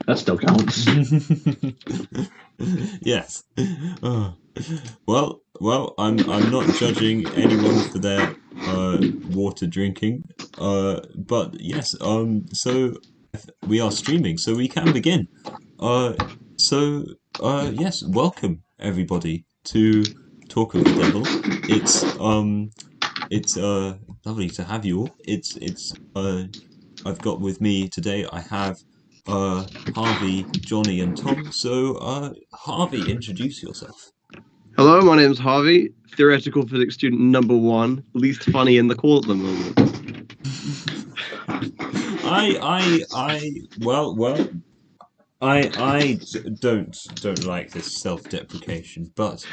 That still counts. Yes. Oh. Well, I'm not judging anyone for their water drinking. But yes, so we are streaming, so we can begin. Uh, so yes, welcome everybody to Talk of the Devil. It's lovely to have you all. It's I've got with me today. I have Harvey, Johnny, and Tom. So Harvey, introduce yourself. Hello, my name's Harvey, theoretical physics student number 1, least funny in the call at the moment. I don't like this self-deprecation, but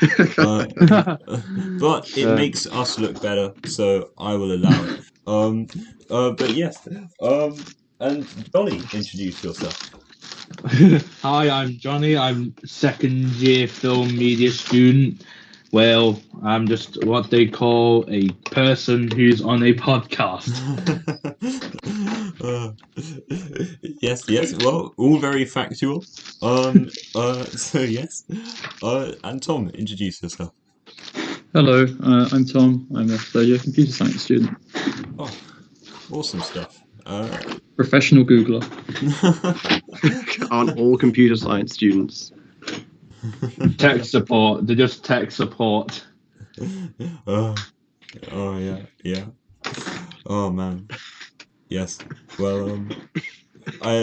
but it makes us look better, so I will allow it. But yes, and Johnny, introduce yourself. Hi, I'm Johnny. I'm second year film media student. Well, I'm just what they call a person who's on a podcast. Yes. Well, all very factual. So yes. And Tom, introduce yourself. Hello, I'm Tom. I'm a third year computer science student. Oh, awesome stuff. Professional Googler. Aren't all computer science students? Tech support. They're just tech support. Oh yeah. Oh man. Yes. Well, I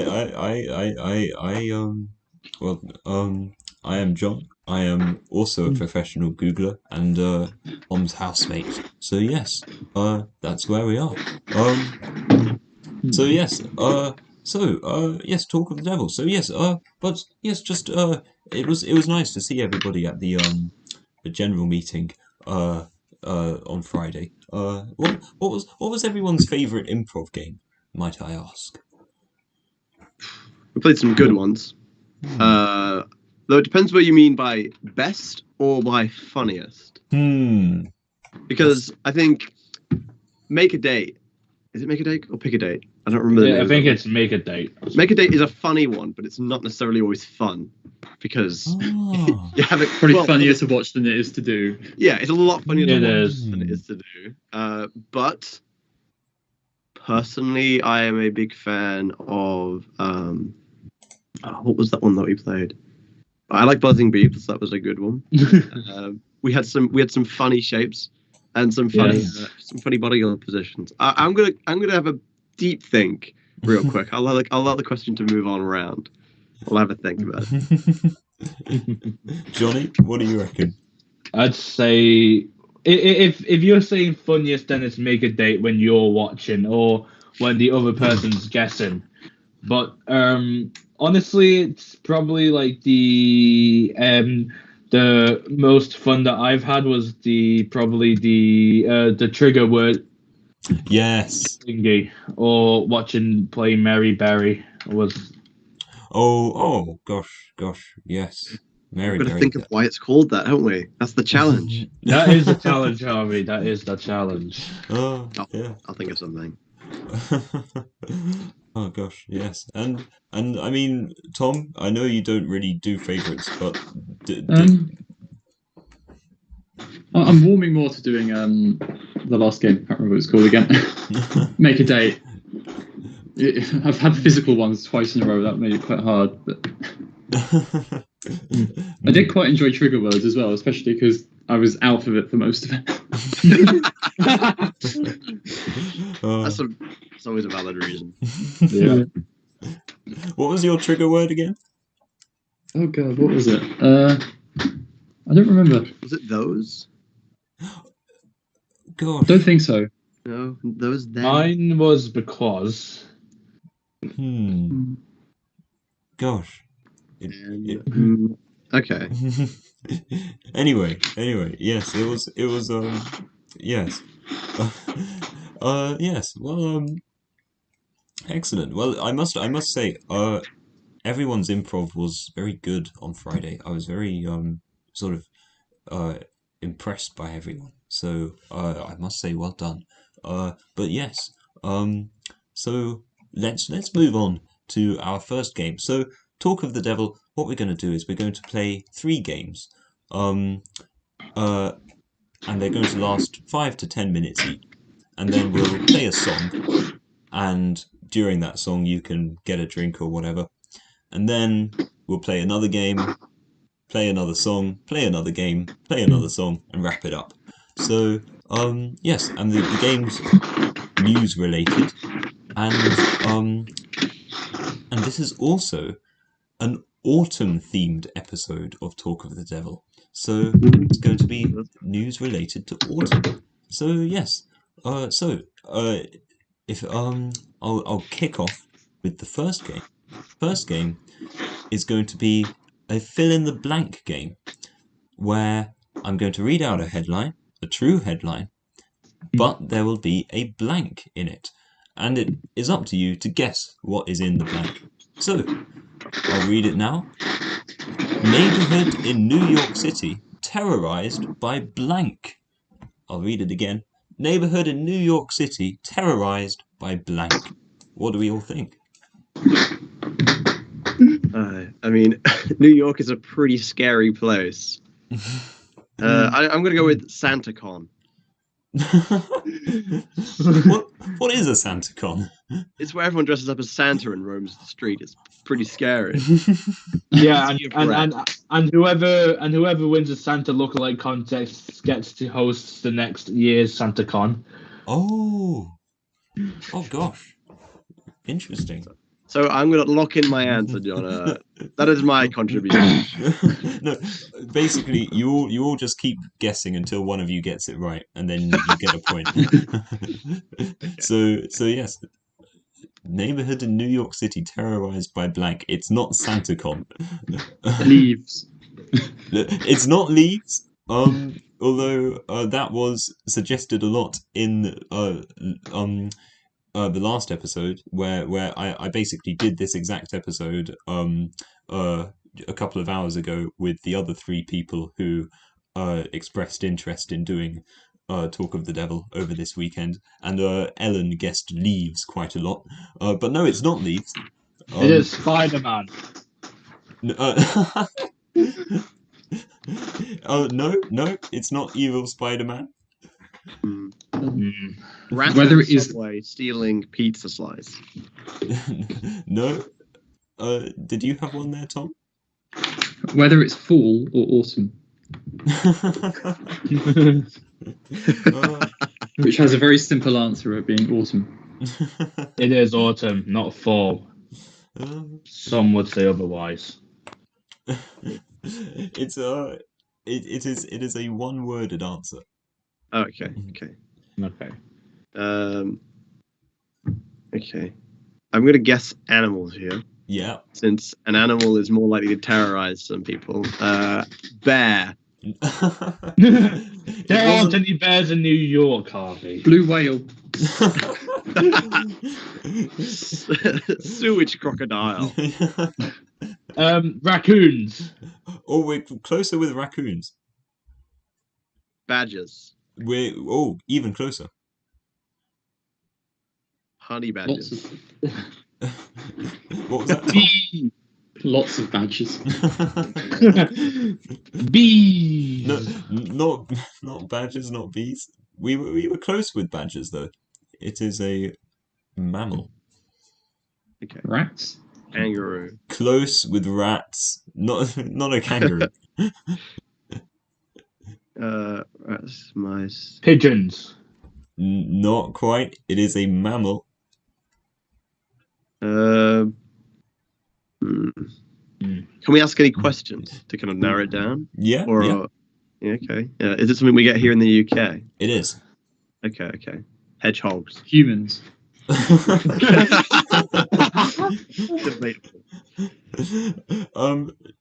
am John. I am also a professional Googler and Tom's housemate. So yes, that's where we are. So yes, yes, Talk of the Devil. So yes, but yes, just it was nice to see everybody at the general meeting on Friday. What was everyone's favourite improv game, might I ask? We played some good ones. Though it depends what you mean by best or by funniest. Because I think Make a Date. Is it Make a Date or Pick a Date? I don't remember the name. I think it's Make a Date. Make a Date is a funny one, but it's not necessarily always fun because you have it Probably funnier to watch than it is to do. Yeah, it's a lot funnier to It watch is. than it is to do. But personally, I am a big fan of what was that one that we played? I like Buzzing Beeps. That was a good one. We had some funny shapes and some funny body positions. I'm gonna have a deep think real quick. I'll allow the question to move on around. I'll have a think about it. Johnny, what do you reckon? I'd say if you're saying funniest, then it's Make a Date when you're watching or when the other person's guessing. But honestly, it's probably like the most fun that I've had was probably the trigger word Yes. thingy, or watching play Mary Berry was. Oh gosh, yes. Mary We've got to Berry. think of why it's called that, haven't we? That's the challenge. That is the challenge, Harvey. That is the challenge. Oh yeah. I'll think of something. Oh gosh, yes, and I mean, Tom, I know you don't really do favourites, but I'm warming more to doing the last game. I can't remember what it's called again. Make a Date. I've had physical ones twice in a row. That made it quite hard, but I did quite enjoy trigger words as well, especially because I was out of it for most of it. That's always a valid reason. Yeah. What was your trigger word again? Oh god, what was it? I don't remember. Was it those? Gosh. Don't think so. No, those. Then. Mine was because. Gosh. Okay. Anyway, yes, it was yes. Yes. Well, excellent. Well, I must say, everyone's improv was very good on Friday. I was very sort of impressed by everyone. So I must say, well done. But yes. So let's move on to our first game. So Talk of the Devil, what we're going to do is we're going to play 3 games. And they're going to last 5 to 10 minutes each. And then we'll play a song. And during that song, you can get a drink or whatever. And then we'll play another game, play another song, play another game, play another song, and wrap it up. So, yes, and the game's news related. And this is also an autumn-themed episode of Talk of the Devil. So it's going to be news related to autumn. So yes, if I'll kick off with the first game. First game is going to be a fill in the blank game, where I'm going to read out a headline, a true headline, but there will be a blank in it, and it is up to you to guess what is in the blank. So I'll read it now. Neighborhood in New York City terrorized by blank. I'll read it again. Neighborhood in New York City terrorized by blank. What do we all think? I mean, New York is a pretty scary place. I'm going to go with SantaCon. What is a SantaCon? It's where everyone dresses up as Santa and roams the street. It's pretty scary. Yeah, and whoever wins the Santa lookalike contest gets to host the next year's SantaCon. Oh gosh, interesting. So I'm going to lock in my answer, John. That is my contribution. No, basically, you all just keep guessing until one of you gets it right, and then you get a point. So yes, neighborhood in New York City terrorized by blank. It's not SantaCon. Leaves. It's not Leaves. Although that was suggested a lot in the last episode, where I basically did this exact episode a couple of hours ago with the other 3 people who expressed interest in doing Talk of the Devil over this weekend, and Ellen guessed Leaves quite a lot, but no, it's not Leaves. It is Spider-Man. No, it's not Evil Spider-Man. Rat Whether on it is Subway stealing pizza slice. No. Did you have one there, Tom? whether it's fall or autumn, which has a very simple answer of being autumn. It is autumn, not fall. Some would say otherwise. It is a one-worded answer. Okay. Okay. Okay. I'm going to guess animals here, Yeah. since an animal is more likely to terrorize some people. Bear. There aren't any bears in New York, Harvey. Blue whale. Sewage crocodile. Raccoons. Oh, we're closer with raccoons. Badgers. We're even closer. Honey Lots badgers. of What was that? Bee. lots of badgers. Bees. No, not badgers, not bees. We were close with badgers though. It is a mammal. Okay. Rats. Kangaroo. Close with rats. Not a kangaroo. Rats, mice. Pigeons. Not quite. It is a mammal. Can we ask any questions to kind of narrow it down? Yeah. Or yeah. yeah, okay. Is it something we get here in the UK? It is. Okay. Hedgehogs. Humans. Debatable.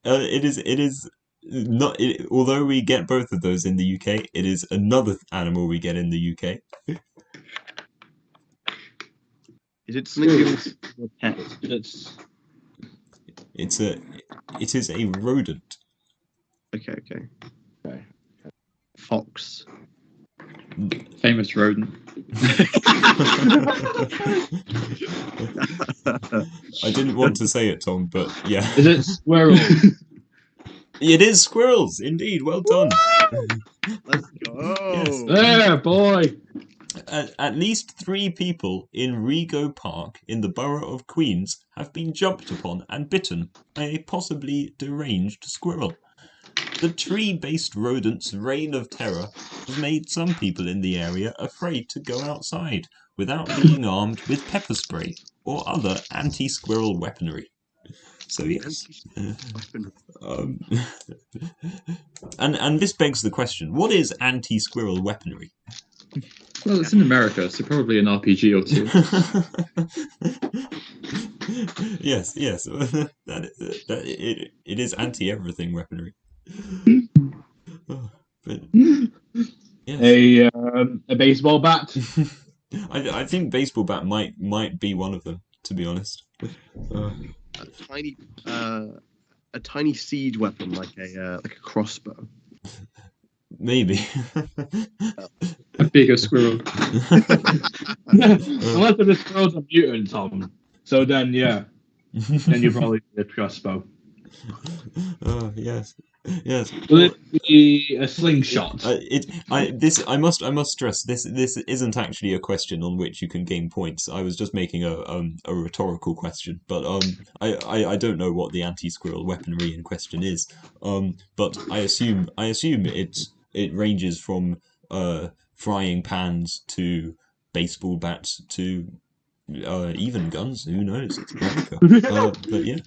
It is not. Although we get both of those in the UK, it is another animal we get in the UK. Is it something you your pet? It is a rodent. Okay. Fox. Famous rodent. I didn't want to say it, Tom, but yeah. Is it squirrels? It is squirrels, indeed. Well done. Let's go. Yes. There, boy. At least 3 people in Rego Park in the borough of Queens have been jumped upon and bitten by a possibly deranged squirrel. The tree-based rodent's reign of terror has made some people in the area afraid to go outside without being armed with pepper spray or other anti-squirrel weaponry. So yes. And this begs the question, what is anti-squirrel weaponry? Well, it's in America, so probably an RPG or two. Yes. It is anti-everything weaponry. But, yes. A baseball bat. I think baseball bat might be one of them, to be honest. A tiny siege weapon like a crossbow. Maybe. A bigger squirrel. Unless the squirrel's a mutant, Tom. So then, yeah. Then you probably need a crossbow. Oh yes. Will it be a slingshot? I must stress this isn't actually a question on which you can gain points. I was just making a rhetorical question, but I don't know what the anti-squirrel weaponry in question is. But I assume it ranges from frying pans to baseball bats to even guns. Who knows? It's America. But yeah.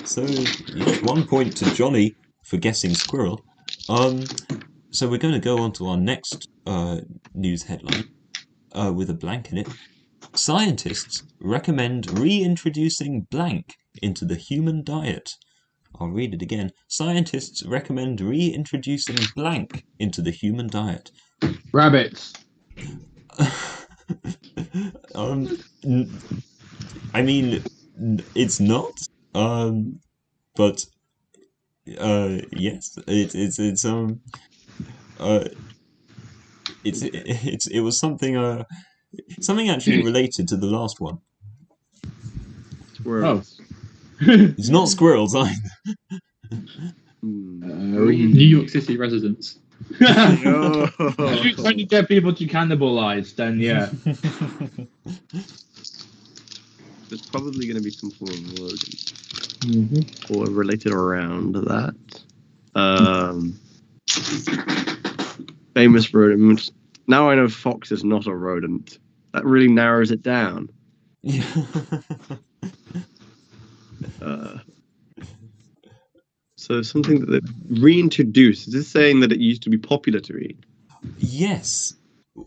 So yeah, 1 point to Johnny for guessing squirrel. So we're going to go on to our next news headline with a blank in it. Scientists recommend reintroducing blank into the human diet. I'll read it again. Scientists recommend reintroducing blank into the human diet. Rabbits. I mean, it's not. But yes, it was something actually related to the last one. Squirrels. It's not squirrels either. New York City residents. If you're trying to get people to cannibalize, then yeah. There's probably going to be some form of rodent or related around that. Famous rodent. Now I know fox is not a rodent. That really narrows it down. So something that they reintroduced. Is this saying that it used to be popular to eat? Yes,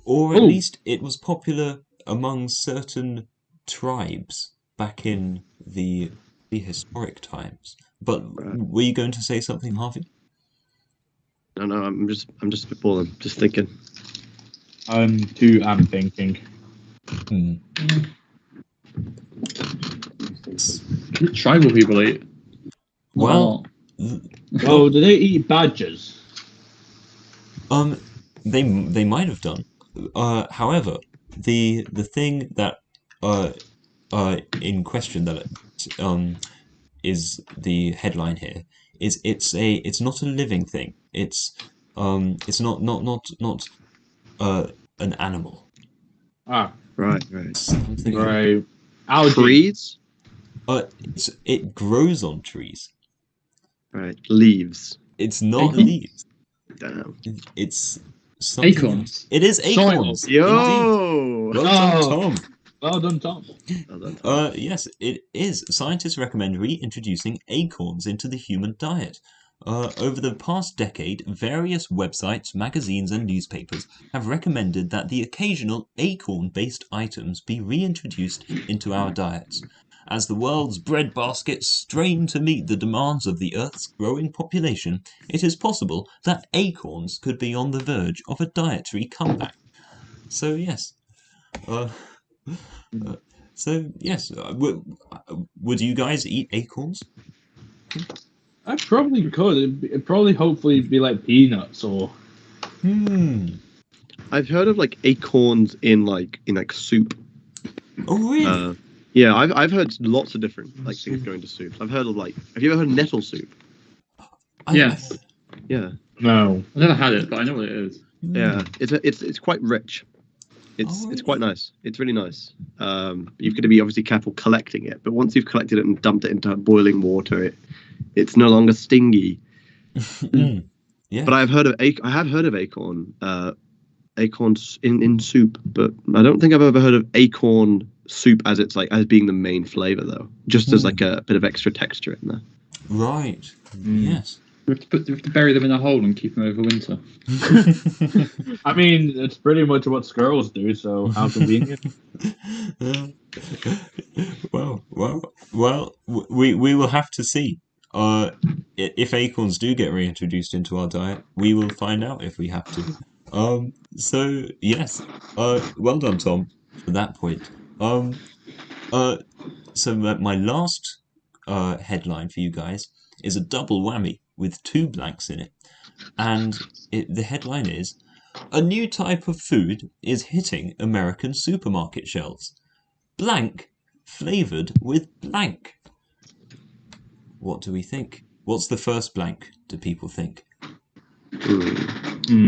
or at least it was popular among certain tribes back in the historic times. But were you going to say something, Harvey? No, I'm just spitballing, just thinking. I'm thinking. Tribal people eat. Well, Oh, do they eat badgers? they might have done. However, the thing that in question that is the headline here is it's not a living thing. It's not an animal. Ah, Right. Something right. Algae. Trees? it grows on trees. Right. Leaves. It's not Acorn? Damn. leaves. It's something Acorns. else. It is acorns. Yo! Indeed. Well done, Tom. Well done, Tom. Yes, it is. Scientists recommend reintroducing acorns into the human diet. Over the past decade, various websites, magazines, and newspapers have recommended that the occasional acorn-based items be reintroduced into our diets. As the world's breadbasket strain to meet the demands of the Earth's growing population, it is possible that acorns could be on the verge of a dietary comeback. So yes. Would you guys eat acorns? I probably could. It'd probably hopefully be like peanuts or. I've heard of like acorns in soup. Oh, really? Yeah, I've heard lots of different like things going to soups. I've heard of have you ever heard of nettle soup? Yes. Yeah, No. I've never had it, but I know what it is. yeah. It's quite rich. It's really? quite nice. It's really nice. You've got to be obviously careful collecting it, but once you've collected it and dumped it into boiling water, it's no longer stingy. Yeah. But I have heard of acorns in soup, but I don't think I've ever heard of acorn soup as as being the main flavor though. Just as like a bit of extra texture in there. Right. Yes. We have to bury them in a hole and keep them over winter. I mean, it's pretty much what squirrels do, so how convenient. Well, we will have to see. If acorns do get reintroduced into our diet, we will find out if we have to. So yes. Well done, Tom, for that point. So my last headline for you guys is a double whammy with 2 blanks in it, and the headline is: a new type of food is hitting American supermarket shelves. Blank, flavored with blank. What do we think? What's the first blank, do people think?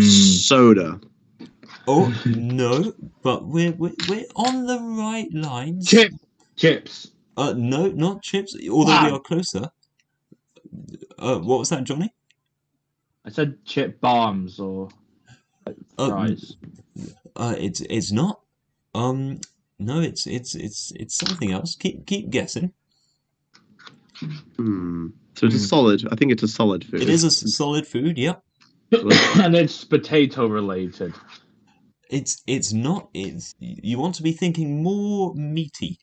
Soda. Oh, no, but we're on the right lines. Chips. No, not chips, although we are closer. What was that, Johnny? I said chip bombs or fries. It's not. No, it's something else. Keep guessing. So it's a solid. I think it's a solid food. It is a solid food. Yep. And it's potato related. It's not. You want to be thinking more meaty.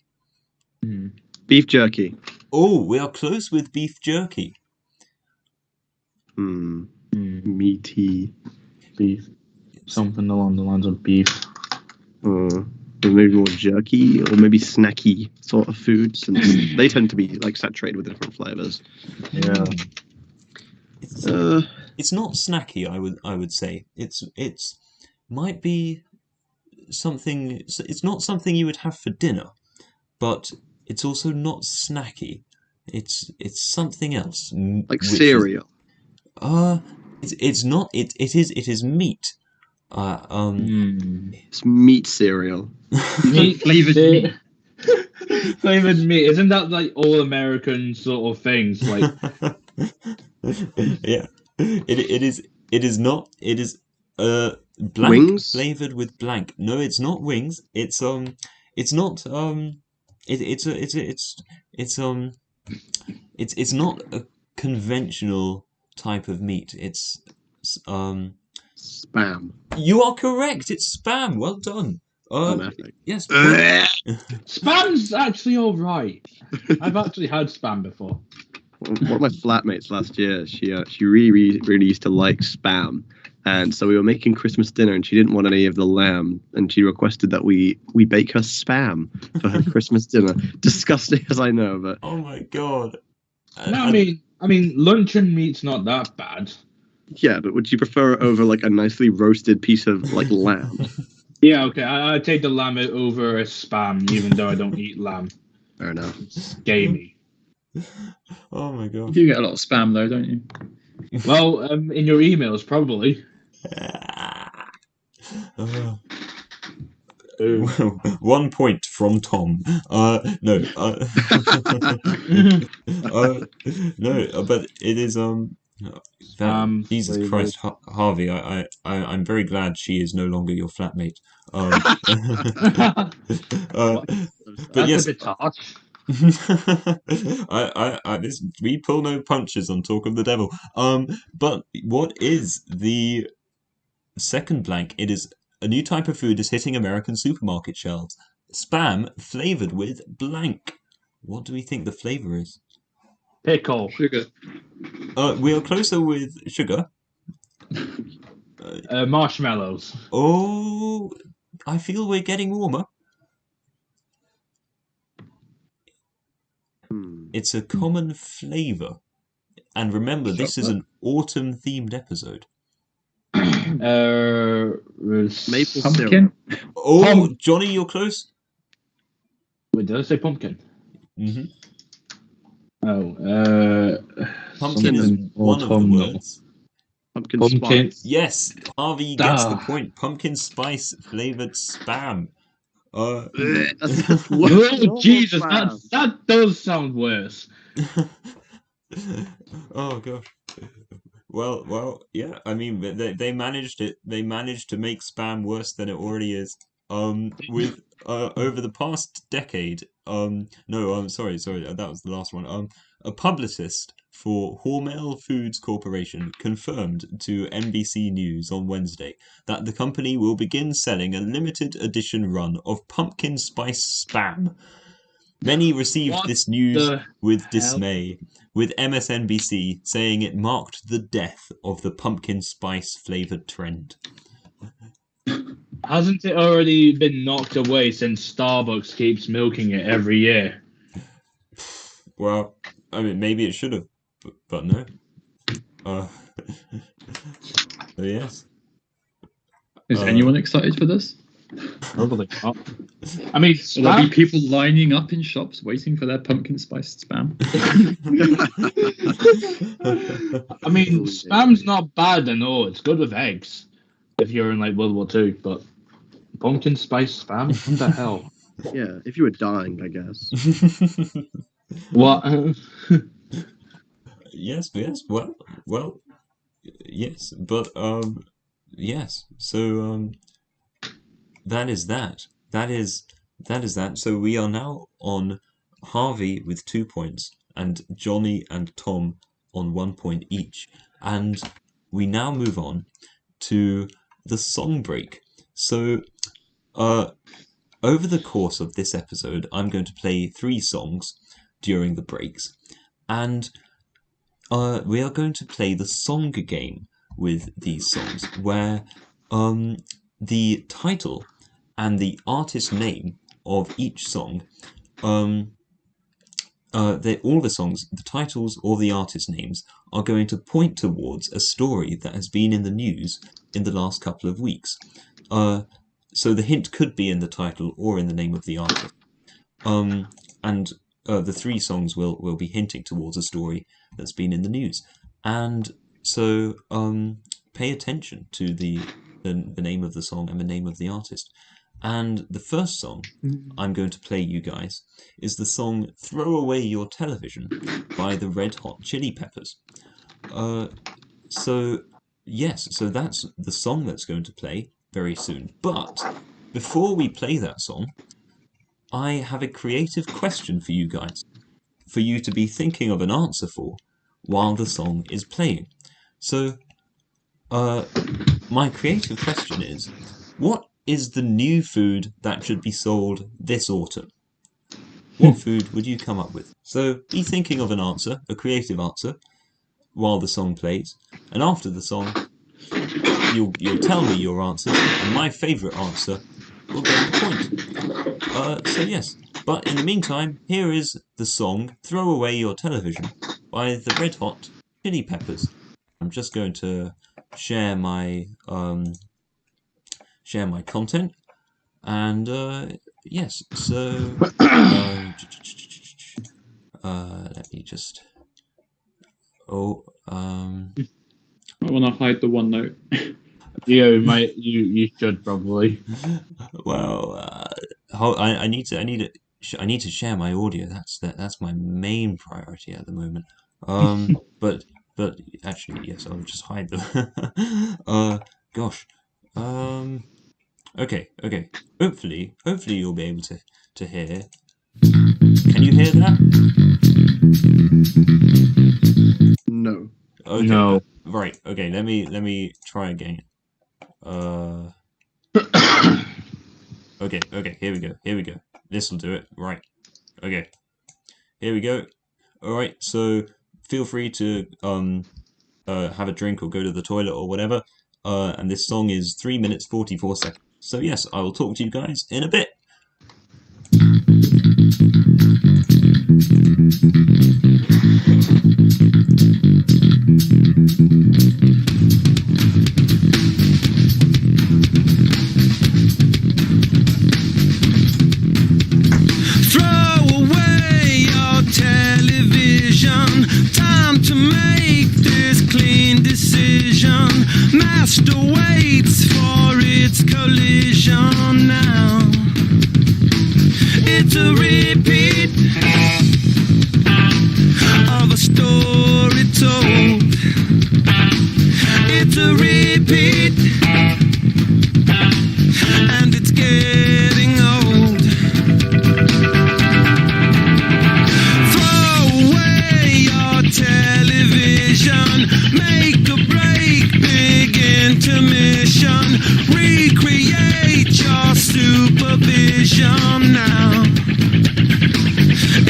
Beef jerky. Oh, we are close with beef jerky. Meaty. Beef. Something along the lines of beef. Or maybe more jerky, or maybe snacky sort of food, since they tend to be like saturated with different flavors. Yeah. It's not snacky. I would say it's might be something. It's not something you would have for dinner, but it's also not snacky. It's something else. Like cereal. It's not. It is meat. It's meat cereal. Flavored meat. Flavored meat. Isn't that like all American sort of things? Like yeah. It is not. It is blank Wings? flavored with blank. No, it's not wings. It's not it's not a conventional type of meat. It's Spam. You are correct. It's spam. Well done. Yes. spam's actually all right. I've actually had spam before. One of my flatmates last year, she really used to like spam, and so we were making Christmas dinner, and she didn't want any of the lamb, and she requested that we bake her spam for her Christmas dinner. Disgusting as I know, but oh my god. No, I mean, luncheon meat's not that bad. yeah, but would you prefer it over like a nicely roasted piece of like lamb? Yeah, okay. I take the lamb over a spam, even though I don't eat lamb. Fair enough. It's gamey. Oh my god. You do get a lot of spam though, don't you? Well, in your emails, probably. Well, 1 point from Tom. No. No, but it is Jesus flavored. Christ, Harvey. I'm very glad she is no longer your flatmate. But That's yes, a bit harsh. we pull no punches on Talk of the Devil. But what is the second blank? It is a new type of food is hitting American supermarket shelves. Spam flavored with blank. What do we think the flavor is? Pickle. Sugar. We are closer with sugar. Marshmallows. Oh, I feel we're getting warmer. It's a common flavor. And remember, this is an autumn-themed episode. Maple Pumpkin. syrup. Oh, Johnny, you're close. Wait, did I say pumpkin? hmm Oh, Pumpkin is something one of the autumnal. words. Pumpkin Pumpkin. spice. Yes, Harvey gets the Ah. point. Pumpkin spice flavored spam. That's worse than Oh, normal Jesus, spam. that does sound worse. Oh gosh. Well, yeah. I mean, they managed it. They managed to make spam worse than it already is. With over the past decade. No, I'm sorry, that was the last one. A publicist for Hormel Foods Corporation confirmed to NBC News on Wednesday that the company will begin selling a limited edition run of pumpkin spice spam. Many received What this news the with hell? dismay, with MSNBC saying it marked the death of the pumpkin spice flavored trend. Hasn't it already been knocked away since Starbucks keeps milking it every year? Well, I mean, maybe it should have, but no. So yes. Is anyone excited for this? Probably not. I mean, Will there be spam. people lining up in shops waiting for their pumpkin spiced spam? I mean, spam's not bad and all. It's good with eggs if you're in like World War II, but pumpkin spice spam? What the hell? Yeah, if you were dying, I guess. What? Yes, well, yes, but yes. So that is that. That is that. So we are now on Harvey with 2 points and Johnny and Tom on 1 point each, and we now move on to the song break. So, over the course of this episode, I'm going to play 3 songs during the breaks, and we are going to play the song game with these songs, where the title and the artist name of each song, all the songs, the titles or the artist names are going to point towards a story that has been in the news in the last couple of weeks. So the hint could be in the title or in the name of the artist. And the 3 songs will be hinting towards a story that's been in the news. And so pay attention to the name of the song and the name of the artist. And the first song I'm going to play you guys is the song Throw Away Your Television by the Red Hot Chili Peppers. So that's the song that's going to play very soon. But before we play that song, I have a creative question for you guys, for you to be thinking of an answer for while the song is playing. So, my creative question is, what is the new food that should be sold this autumn? What food would you come up with? So, be thinking of an answer, a creative answer, while the song plays, and after the song, you'll tell me your answers, and my favourite answer will get the point. So yes, but in the meantime, here is the song Throw Away Your Television by the Red Hot Chili Peppers. I'm just going to share my content, and yes, so let me just I want to hide the OneNote. You should probably. Well, I need to share my audio. That's my main priority at the moment. But actually, yes, I'll just hide them. Gosh. Okay. Hopefully you'll be able to hear. Can you hear that? No. Okay. No. Right. Okay. Let me try again. Okay. Here we go. This will do it. Right. Okay. Here we go. All right. So feel free to have a drink or go to the toilet or whatever. And this song is 3 minutes 44 seconds. So yes, I will talk to you guys in a bit. just awaits for its collision now. It's a repeat of a story told. It's a repeat, and it's getting old. Throw away your television, make a break, big intermission, recreate your supervision now.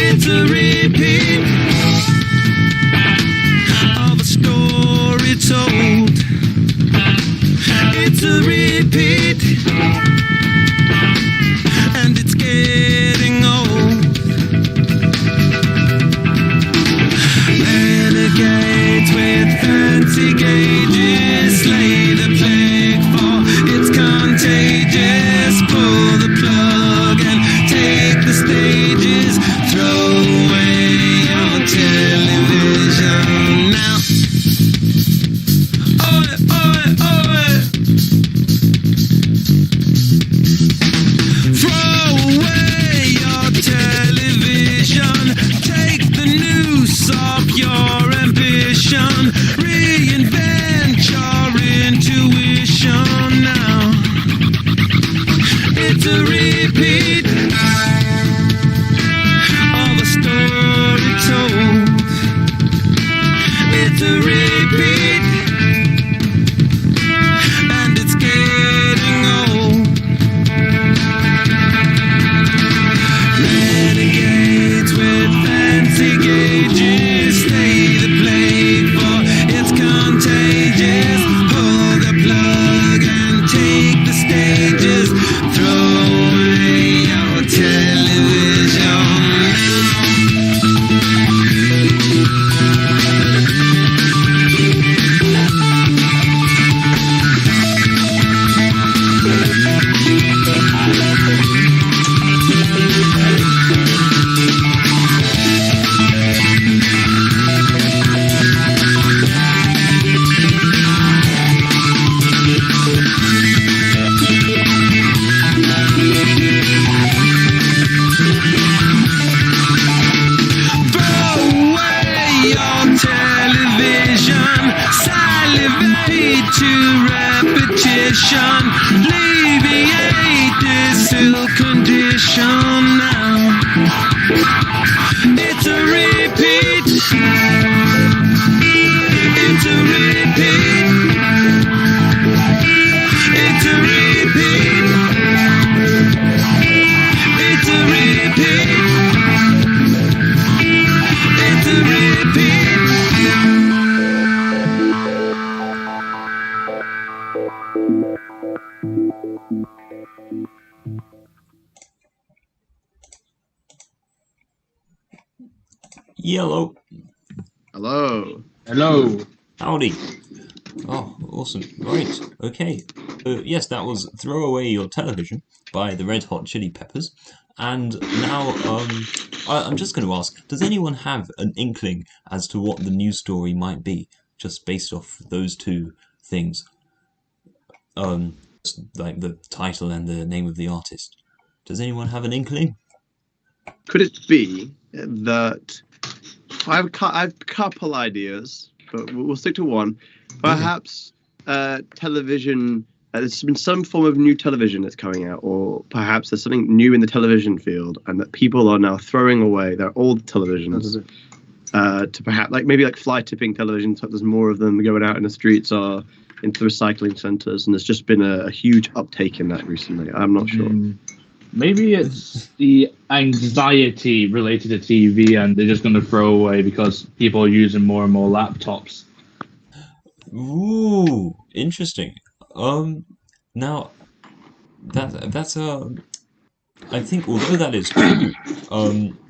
It's a repeat of a story told. It's a repeat, and it's getting old. Renegades with fancy gauges, slay the plague for it's contagious. Pull the plug and take the stages. Throw away your television now. Oi, oi, oi. Throw away your television. Take the noose off your ambition. Reinvent your intuition now. It's a repeat of a story told. It's a repeat, and it's getting old. Renegades with fancy gauges, stay the blade for it's contagious. Pull the plug and take the stages. Throw away your television. Throw away your television, salivate to repetition, alleviate this ill condition now. It's a repeat. It's a repeat. It's a repeat. It's a repeat. It's a repeat. Yellow. Hello. Hello. Howdy. Oh, awesome. Right. Okay. Yes, that was Throw Away Your Television by the Red Hot Chili Peppers. And now I'm just going to ask, does anyone have an inkling as to what the news story might be, just based off those two things? Like the title and the name of the artist. Does anyone have an inkling? Could it be that I have a couple ideas, but we'll stick to one. Perhaps television. There's been some form of new television that's coming out, or perhaps there's something new in the television field, and that people are now throwing away their old televisions to perhaps maybe fly tipping televisions. So there's more of them going out in the streets or into the recycling centres, and there's just been a huge uptake in that recently. I'm not sure. Maybe it's the anxiety related to TV, and they're just going to throw away because people are using more and more laptops. Ooh, interesting. Now that's I think although that is true,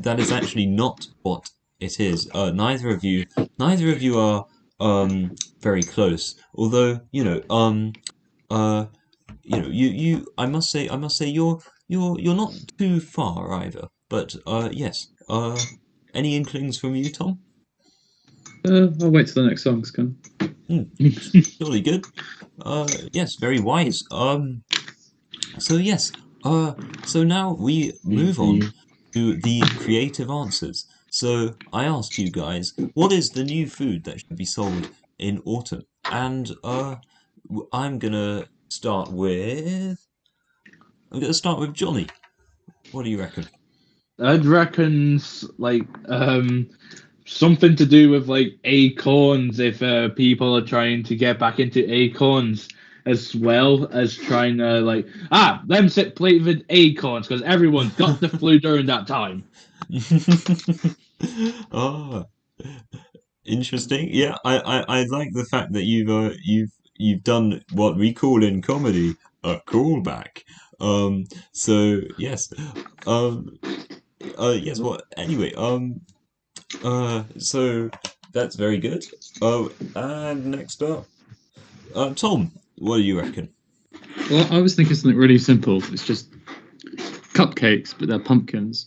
that is actually not what it is. Neither of you are very close. Although you I must say you're not too far either. But yes. Any inklings from you, Tom? I'll wait till the next song's come. Surely good. Yes, very wise. So yes. So now we move on to the creative answers. So I asked you guys, what is the new food that should be sold in autumn? And I'm gonna start with. I'm gonna start with Johnny. What do you reckon? I'd reckon like something to do with like acorns if people are trying to get back into acorns as well as trying to like them sit plate with acorns because everyone's got the flu during that time. Ah, interesting. Yeah, I like the fact that you've done what we call in comedy a callback. So yes, yes. Well, anyway, so that's very good. Oh, and next up, Tom, what do you reckon? Well, I was thinking something really simple. It's just cupcakes, but they're pumpkins.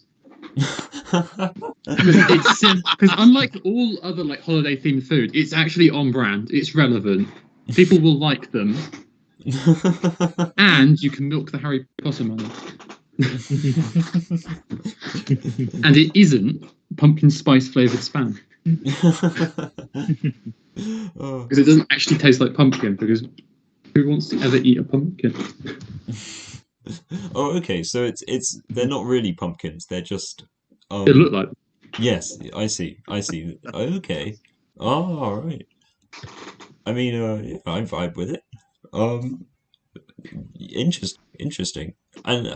Because unlike all other like holiday themed food, it's actually on brand. It's relevant. People will like them, and you can milk the Harry Potter money. And it isn't pumpkin spice flavored spam Oh. because it doesn't actually taste like pumpkin. Because who wants to ever eat a pumpkin? Oh, okay. So it's they're not really pumpkins. They're just It look like. yes. I see. Okay. Oh, all right. I mean, yeah, I vibe with it. Interesting. And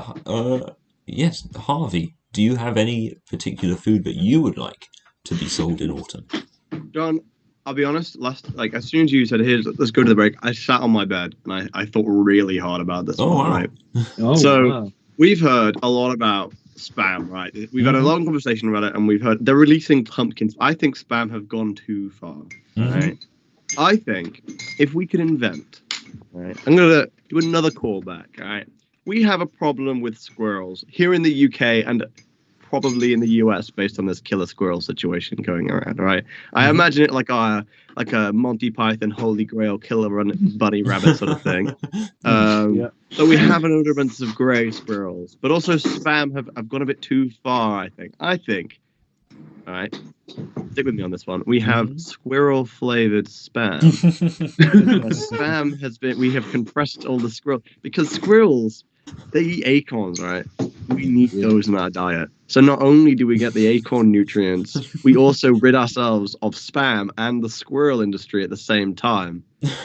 yes, Harvey, do you have any particular food that you would like to be sold in autumn? John, I'll be honest. As soon as you said, let's go to the break," I sat on my bed and I thought really hard about this Oh, one. wow. Right. Oh, So- wow. We've heard a lot about spam, right? We've had a long conversation about it, and we've heard they're releasing pumpkins. I think spam have gone too far. Mhm. Right. I think if we could invent, right, I'm gonna do another callback. All right. We have a problem with squirrels here in the UK and probably in the US based on this killer squirrel situation going around. Right. I imagine it like a Monty Python Holy Grail killer bunny rabbit sort of thing. Yeah. So we have an abundance of grey squirrels, but also spam have gone a bit too far. I think. All right. Stick with me on this one. We have squirrel flavored spam. Spam has been. We have compressed all the squirrel because squirrels, they eat acorns, right? We need those in our diet. So not only do we get the acorn nutrients, we also rid ourselves of spam and the squirrel industry at the same time.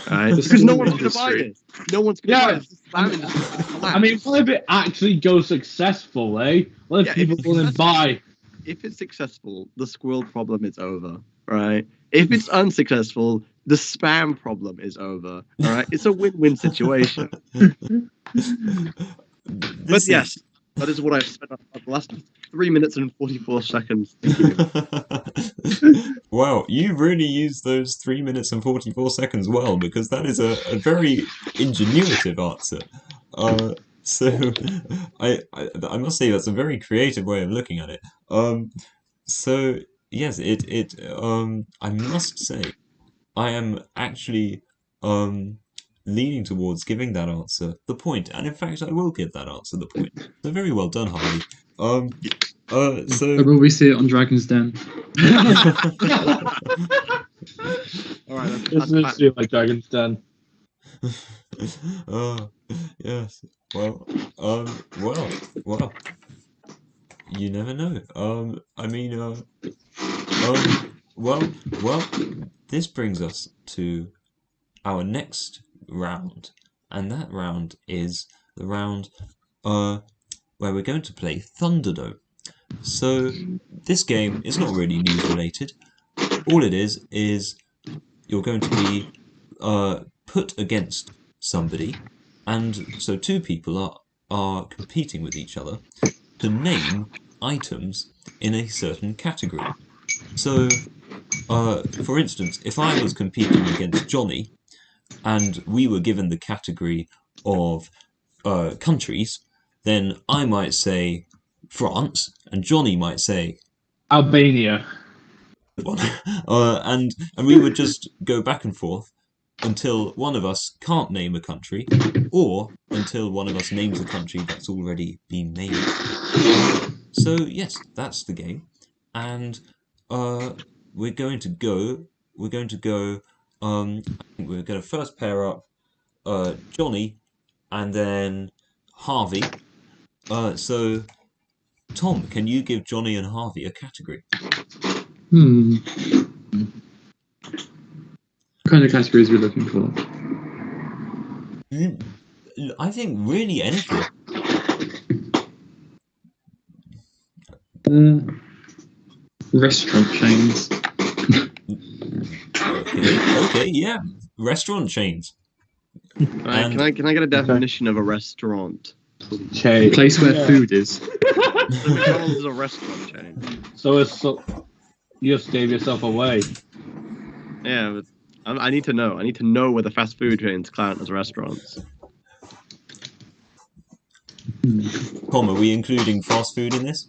Right? Because no one's going to buy it. No one's going to buy it. The spam industry. I mean, what if it actually goes successful, eh? What if Yeah, people if wouldn't it's buy? If it's successful, the squirrel problem is over, right? If it's unsuccessful, the spam problem is over, all right? It's a win-win situation. But yes, that is what I've spent the last 3 minutes and 44 seconds thinking of. Wow, you really used those 3 minutes and 44 seconds well, because that is a very ingenuitive answer. So I must say that's a very creative way of looking at it. So yes, I must say I am actually leaning towards giving that answer the point, and in fact I will give that answer the point. So very well done, Harvey. So Or will we see it on Dragon's Den? All right, This is like Dragon's Den. Yes. Well, well. You never know. I mean, well. This brings us to our next round, and that round is the round, where we're going to play Thunderdome. So this game is not really news related. All it is you're going to be put against somebody, and so two people are competing with each other to name items in a certain category. So, for instance, if I was competing against Johnny, and we were given the category of countries, then I might say France, and Johnny might say Albania. one, and we would just go back and forth until one of us can't name a country, or until one of us names a country that's already been named. So yes, that's the game, and we're going to go. I think we're going to first pair up Johnny, and then Harvey. So Tom, can you give Johnny and Harvey a category? What kind of categories are we looking for? I think really anything. Restaurant chains. Okay, yeah, restaurant chains. Right, And- can I get a definition of a restaurant? Chain. Place where food is. So McDonald's is a restaurant chain. You just gave yourself away. Yeah, but I need to know. I need to know where the fast food chains count as restaurants. Tom, are we including fast food in this?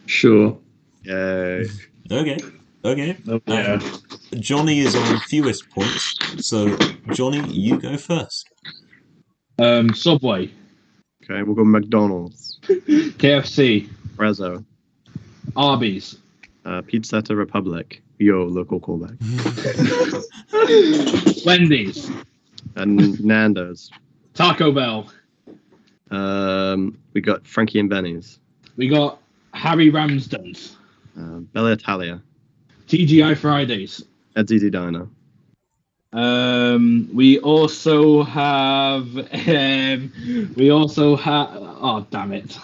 Sure. Yay. Okay. Yeah. Johnny is on fewest points, so Johnny, you go first. Subway, Okay, we'll go McDonald's, KFC, Prezzo, Arby's, Pizza Republic. Yo, local callback. Wendy's, And Nando's. Taco Bell. We got Frankie and Benny's. We got Harry Ramsden's, Bella Italia. TGI Fridays. Ed's Easy Diner. We also have. Oh, damn it!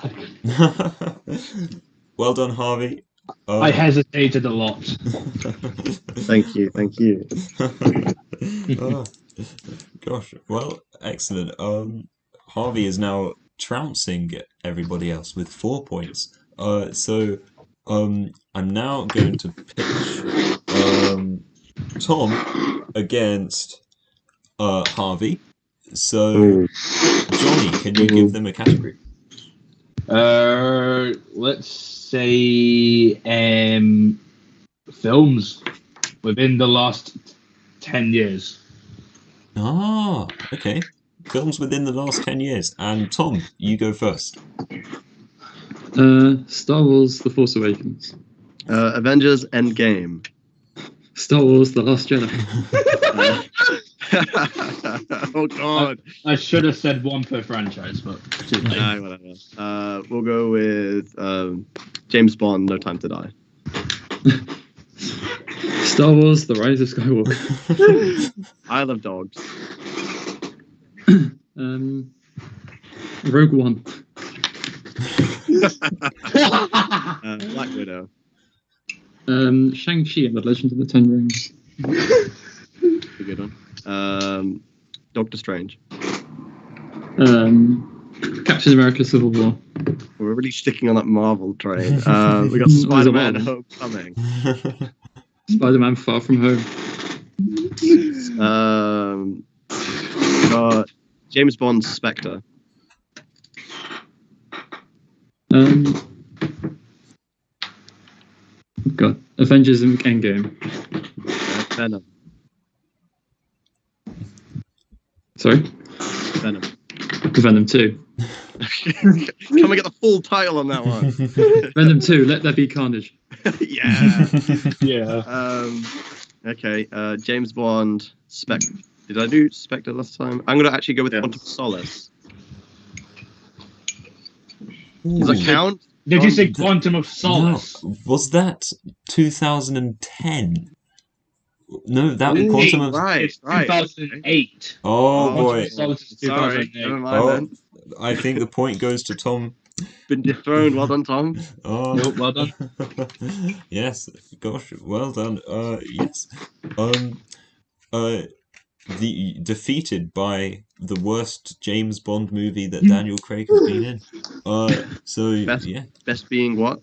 Well done, Harvey. I hesitated a lot. Thank you. Oh, gosh, well, excellent. Harvey is now trouncing everybody else with 4 points. So I'm now going to pitch Tom against Harvey. So Johnny, can you give them a category? Let's say films within the last 10 years. Ah, okay. Films within the last 10 years. And Tom, you go first. Star Wars: The Force Awakens. Avengers Endgame. Star Wars: The Last Jedi. Oh God. I should have said one per franchise, but too late. Nah, whatever. We'll go with James Bond, No Time to Die. Star Wars: The Rise of Skywalker. Isle of Dogs. Rogue One. Black Widow. Shang-Chi and the Legend of the Ten Rings. A good one. Doctor Strange. Captain America: Civil War. We're really sticking on that Marvel train. We got Spider-Man Homecoming. Spider-Man: Far From Home. Got James Bond's Spectre. God, Avengers Endgame. Venom. Sorry, Venom. Venom 2. Can we get the full title on that one? Venom 2. Let There Be Carnage. Yeah. Yeah. Okay. James Bond. Spectre. Did I do Spectre last time? I'm gonna actually go with Quantum of Solace. Does that count? Did you say Quantum of Solace? No, was that 2010? No, that was Quantum of... Right. It's 2008. Oh, boy. Solace is Sorry. 2008. Never mind Oh, then. I think the point goes to Tom. Been dethroned. Well done, Tom. Oh. Nope, well done. Yes, gosh, well done. Yes. The defeated by the worst James Bond movie that Daniel Craig has been in. So Best. yeah. Best being what?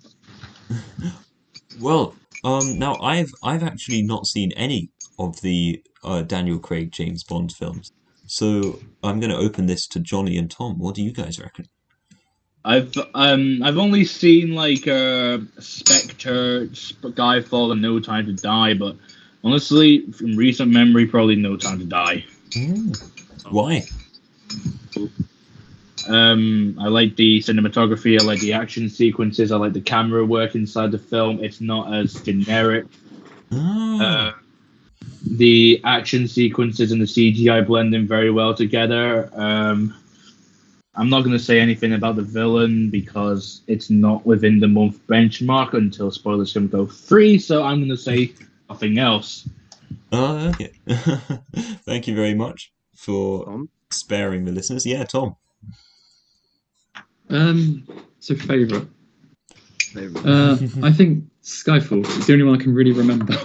Well, now I've actually not seen any of the Daniel Craig James Bond films. So I'm going to open this to Johnny and Tom. What do you guys reckon? I've only seen like Spectre, Skyfall, and No Time to Die, but Honestly, from recent memory, probably No Time to Die. Why? I like the cinematography. I like the action sequences. I like the camera work inside the film. It's not as generic. Ah. The action sequences and the CGI blend in very well together. I'm not going to say anything about the villain because it's not within the month benchmark until spoilers can go free. So I'm going to say nothing else. Okay. Thank you very much for Tom? sparing the listeners. Yeah, Tom. So favourite. I think Skyfall is the only one I can really remember.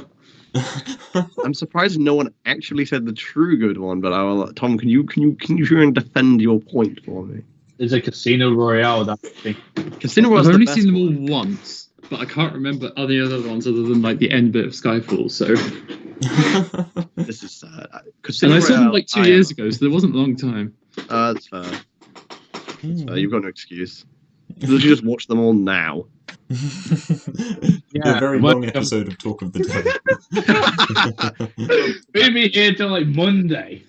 I'm surprised no one actually said the true good one, but I will. Tom, can you try and defend your point for me? It's a Casino Royale, that thing. Casino I've Royale's the only best seen them one. all once, but I can't remember any other ones other than like the end bit of Skyfall. So, This is sad. and Casino I saw them Royale, like 2 years ago, so there wasn't a long time. That's fair. You've got no excuse. You just watch them all now. A very long episode of Talk of the Devil. Maybe here till like Monday.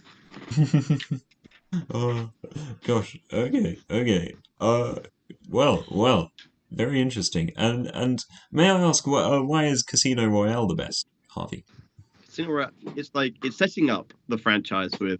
Oh gosh. Okay. Well. Very interesting. And may I ask why is Casino Royale the best, Harvey? Casino Royale, it's setting up the franchise with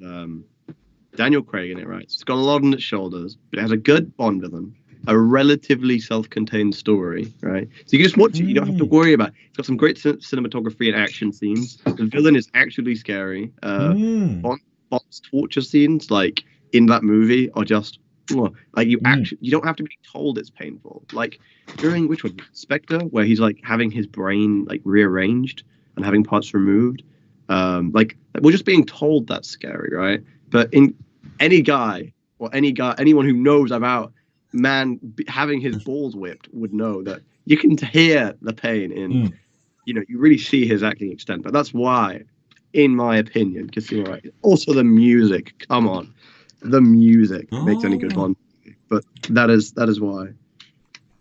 Daniel Craig in it, right? It's got a lot on its shoulders, but it has a good Bond villain, a relatively self-contained story, right? So you can just watch it. You don't have to worry about it. It's got some great cinematography and action scenes. The villain is actually scary. Bond's torture scenes, like in that movie, are just like you don't have to be told it's painful. Like during which one, Spectre, where he's like having his brain like rearranged and having parts removed. Like we're just being told that's scary, right? But in anyone who knows about having his balls whipped would know that you can hear the pain in, you really see his acting extent. But that's why, in my opinion, Casino Royale. Also the music. Come on, the music makes any good one. But that is why.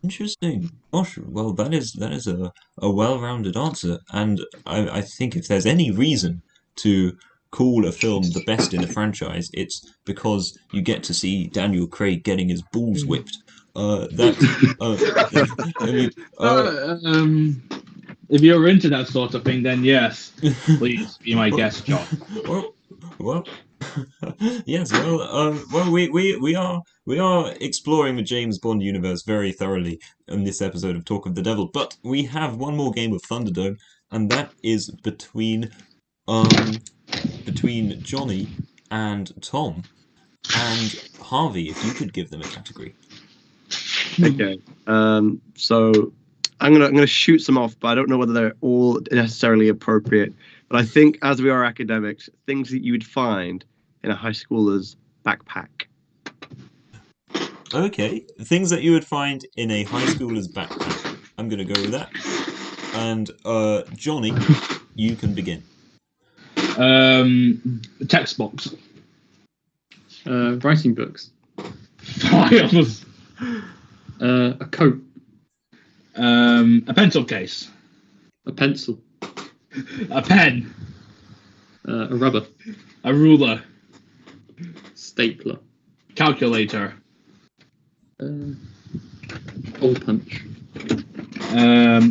Interesting. Gosh, well, that is a well-rounded answer, and I think if there's any reason to call a film the best in a franchise, it's because you get to see Daniel Craig getting his balls whipped. I mean, If you're into that sort of thing, then yes, please be my guest, John. Well, yes. Well, we are exploring the James Bond universe very thoroughly in this episode of Talk of the Devil. But we have one more game of Thunderdome, and that is between Johnny and Tom. And Harvey, if you could give them a category. Okay. So I'm gonna shoot some off, but I don't know whether they're all necessarily appropriate. But I think, as we are academics, things that you would find in a high schooler's backpack. Okay, things that you would find in a high schooler's backpack. I'm gonna go with that. And Johnny, you can begin. Text box. Writing books. Files. A coat. A pencil case. A pencil. A pen. A rubber. A ruler. Stapler. Calculator. Hole punch.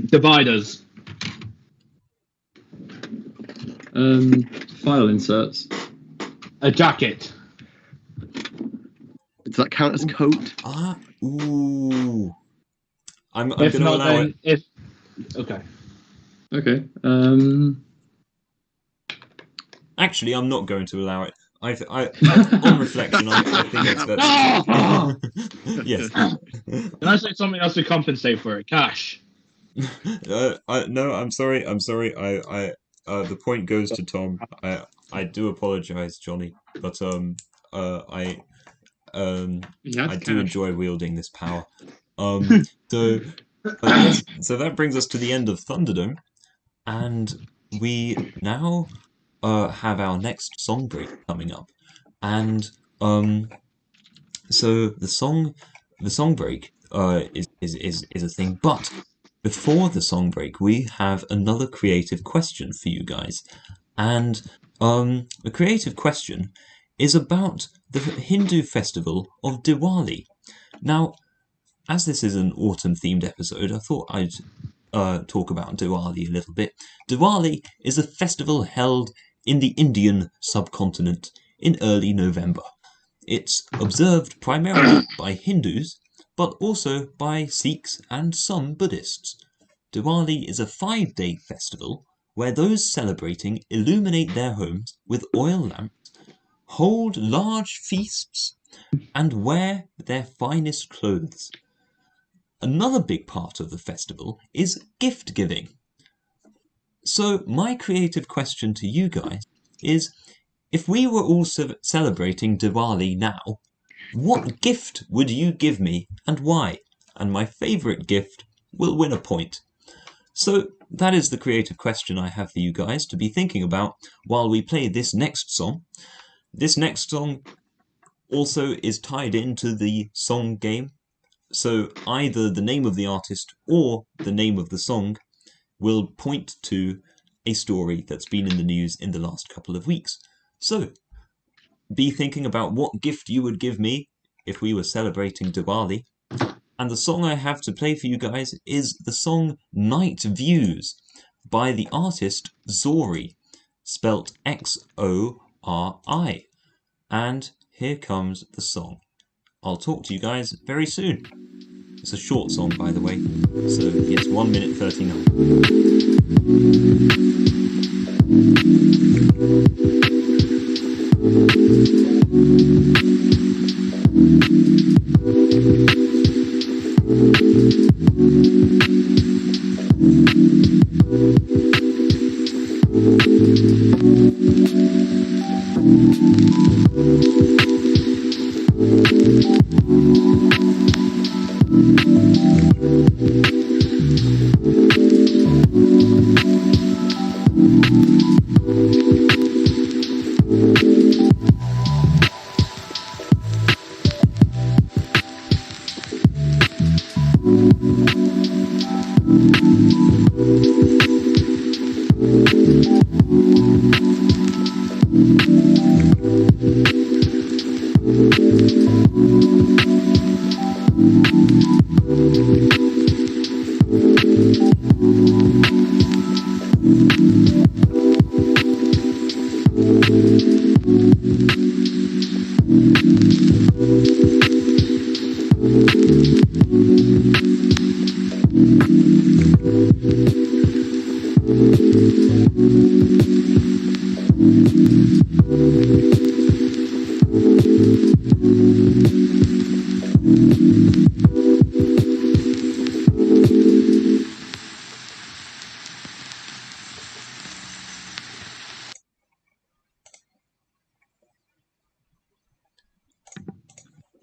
Dividers. File inserts. A jacket. Does that count as coat? Ooh. I'm If gonna not, allow then it. Okay. Okay. Actually, I'm not going to allow it. On reflection, I think it's better. Yes. Can I say something else to compensate for it? Cash. No, I'm sorry. The point goes to Tom. I do apologize, Johnny, but I do enjoy wielding this power. So that brings us to the end of Thunderdome, and we now have our next song break coming up, and so the song break is a thing, but before the song break, we have another creative question for you guys. And the creative question is about the Hindu festival of Diwali. Now, as this is an autumn-themed episode, I thought I'd talk about Diwali a little bit. Diwali is a festival held in the Indian subcontinent in early November. It's observed primarily by Hindus, but also by Sikhs and some Buddhists. Diwali is a 5-day festival where those celebrating illuminate their homes with oil lamps, hold large feasts, and wear their finest clothes. Another big part of the festival is gift giving. So my creative question to you guys is, if we were all celebrating Diwali now, what gift would you give me and why? And my favourite gift will win a point. So that is the creative question I have for you guys to be thinking about while we play this next song. This next song also is tied into the song game. So either the name of the artist or the name of the song will point to a story that's been in the news in the last couple of weeks. So be thinking about what gift you would give me if we were celebrating Diwali. And the song I have to play for you guys is the song Night Views by the artist Zori, spelt Xori. And here comes the song. I'll talk to you guys very soon. It's a short song, by the way. So, yes, 1 minute 39.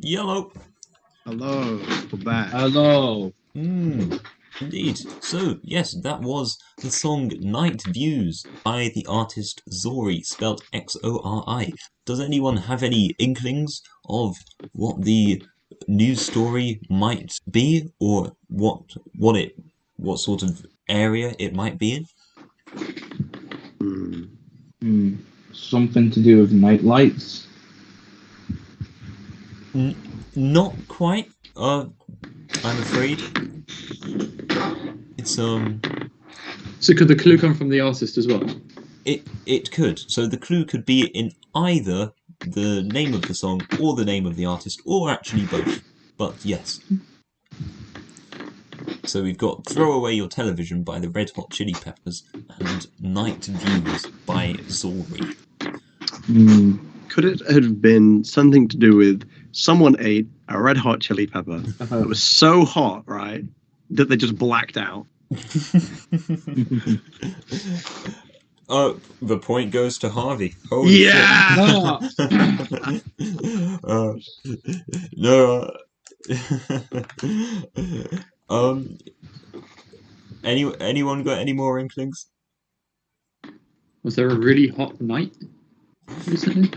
Yellow. Hello, we're back. Hello. Indeed. So, yes, that was the song Night Views by the artist Zori, spelt Xori. Does anyone have any inklings of what the news story might be, or what sort of area it might be in? Something to do with night lights? Not quite. I'm afraid. It's So could the clue come from the artist as well? It could. So the clue could be in either the name of the song or the name of the artist, or actually both. But yes. So we've got Throw Away Your Television by the Red Hot Chili Peppers and Night Views by Zori. Could it have been something to do with someone ate a Red Hot Chili Pepper that was so hot, right, that they just blacked out? The point goes to Harvey. Holy Yeah! shit. No. Anyone got any more inklings? Was there a really hot night recently?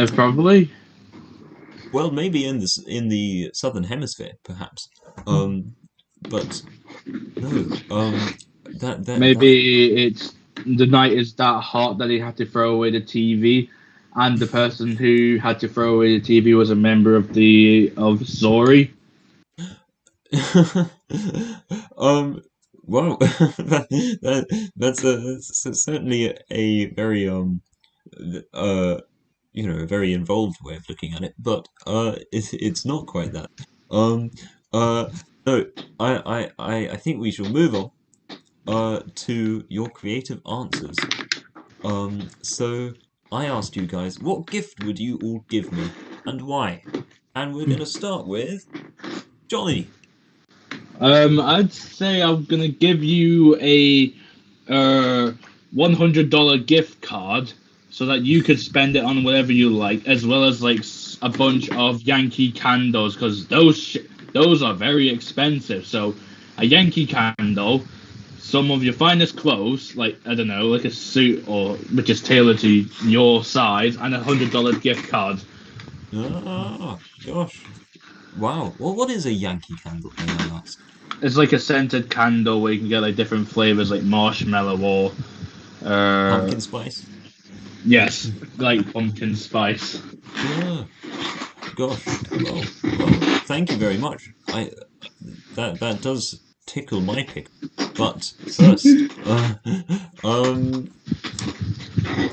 Probably. Well, maybe in the southern hemisphere, perhaps. But No. That Maybe it's the night is that hot that he had to throw away the TV, and the person who had to throw away the TV was a member of Zori. Well, that's certainly a very a very involved way of looking at it, but it's not quite that. Um, no, I think we shall move on to your creative answers. So I asked you guys, what gift would you all give me, and why? And we're gonna start with Johnny. I'd say I'm gonna give you a $100 gift card so that you could spend it on whatever you like, as well as like a bunch of Yankee candles, because those are very expensive. So a Yankee candle, some of your finest clothes, like I don't know, like a suit or which is tailored to your size, and $100 gift card. Ah, gosh. Wow. Well, what is a Yankee candle, may I ask? It's like a scented candle where you can get like different flavors, like marshmallow or Pumpkin spice? yes, like pumpkin spice. Ah, gosh. Well, thank you very much. That does tickle my pick. But first,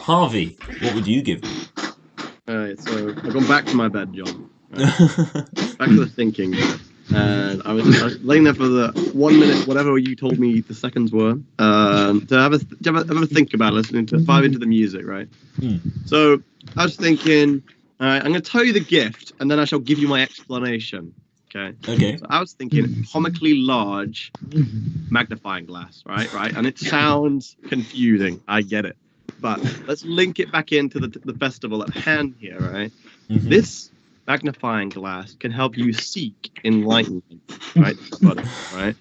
Harvey, what would you give me? Alright, so I've gone back to my bed, John. Back to the thinking. And I was laying there for the 1 minute, whatever you told me the seconds were, to have a think about listening to dive into the music, right? So I was thinking, I'm going to tell you the gift, and then I shall give you my explanation. Okay. Okay. So I was thinking comically large magnifying glass, right? And it sounds confusing. I get it, but let's link it back into the festival at hand here, right? Mhm. This magnifying glass can help you seek enlightenment, right? Right?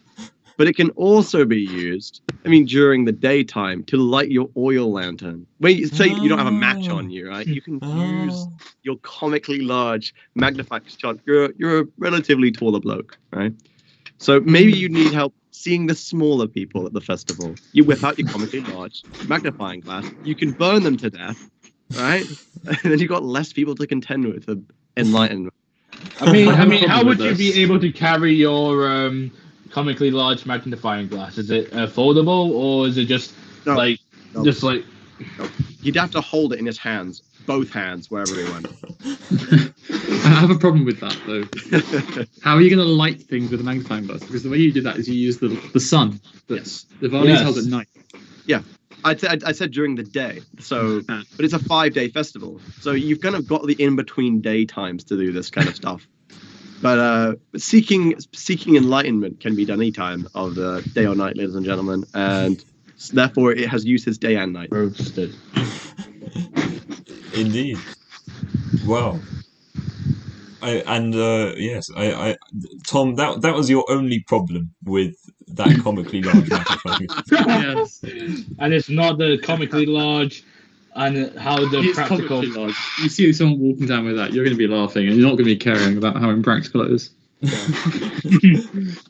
But it can also be used, during the daytime to light your oil lantern. When you say you don't have a match on you, right? You can use your comically large magnifying glass. You're a relatively taller bloke, right? So maybe you need help seeing the smaller people at the festival. You whip out your comically large magnifying glass. You can burn them to death, right? And then you've got less people to contend with for enlightenment. I mean, how with would you be this. able to carry your comically large magnifying glass? Is it foldable, or is it just No, like no. just like? You'd have to hold it in his hands, both hands, wherever he went. I have a problem with that though. How are you going to light things with a magnifying glass? Because the way you did that is you use the sun. Yes. The Varney's held at night. I said during the day, so but it's a 5-day festival, so you've kind of got the in-between day times to do this kind of stuff. But seeking enlightenment can be done any time of the day or night, ladies and gentlemen, and therefore it has uses day and night. Roasted. Indeed. Wow. Yes, Tom, that was your only problem with that comically large magnifying. Yes. And it's not the comically large, and how the It's practical. comically large. You see someone walking down with that, you're going to be laughing, and you're not going to be caring about how impractical it is.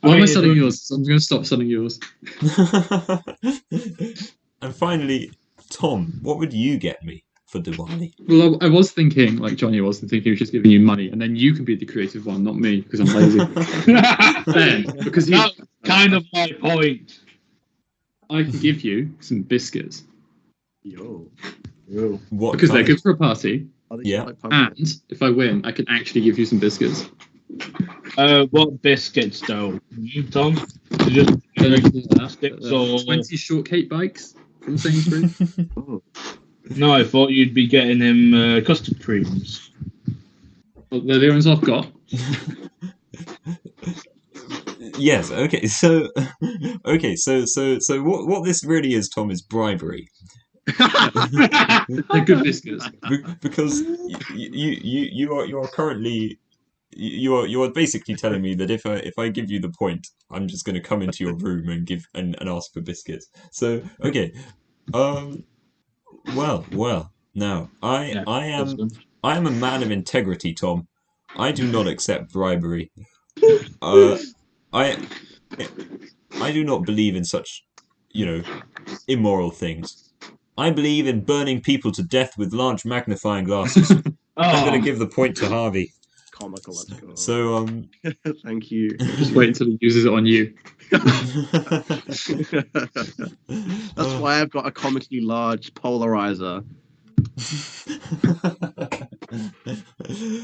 Why am I selling yours? I'm going to stop selling yours. And finally, Tom, what would you get me for Diwali? Well, I was thinking, like Johnny was, thinking he was just giving you money, and then you can be the creative one, not me, because I'm lazy. Then, because That's kind of my point. I can give you some biscuits Yo. What because they're kind? good for a party, Yeah. and if I win, I can actually give you some biscuits. What biscuits though, Tom? Just biscuits or 20 shortcake bikes from Sainsbury's. Oh. no? I thought you'd be getting him custard creams. Well, they're the ones I've got. Yes. Okay. So what this really is, Tom, is bribery. They're good biscuits. Because you are currently you are basically telling me that if I give you the point, I'm just going to come into your room and give and ask for biscuits. So okay, well. Now I am a man of integrity, Tom. I do not accept bribery. I do not believe in such, immoral things. I believe in burning people to death with large magnifying glasses. I'm going to give the point to Harvey. Comical, let's go. So, Thank you. Just wait until he uses it on you. That's why I've got a comically large polarizer.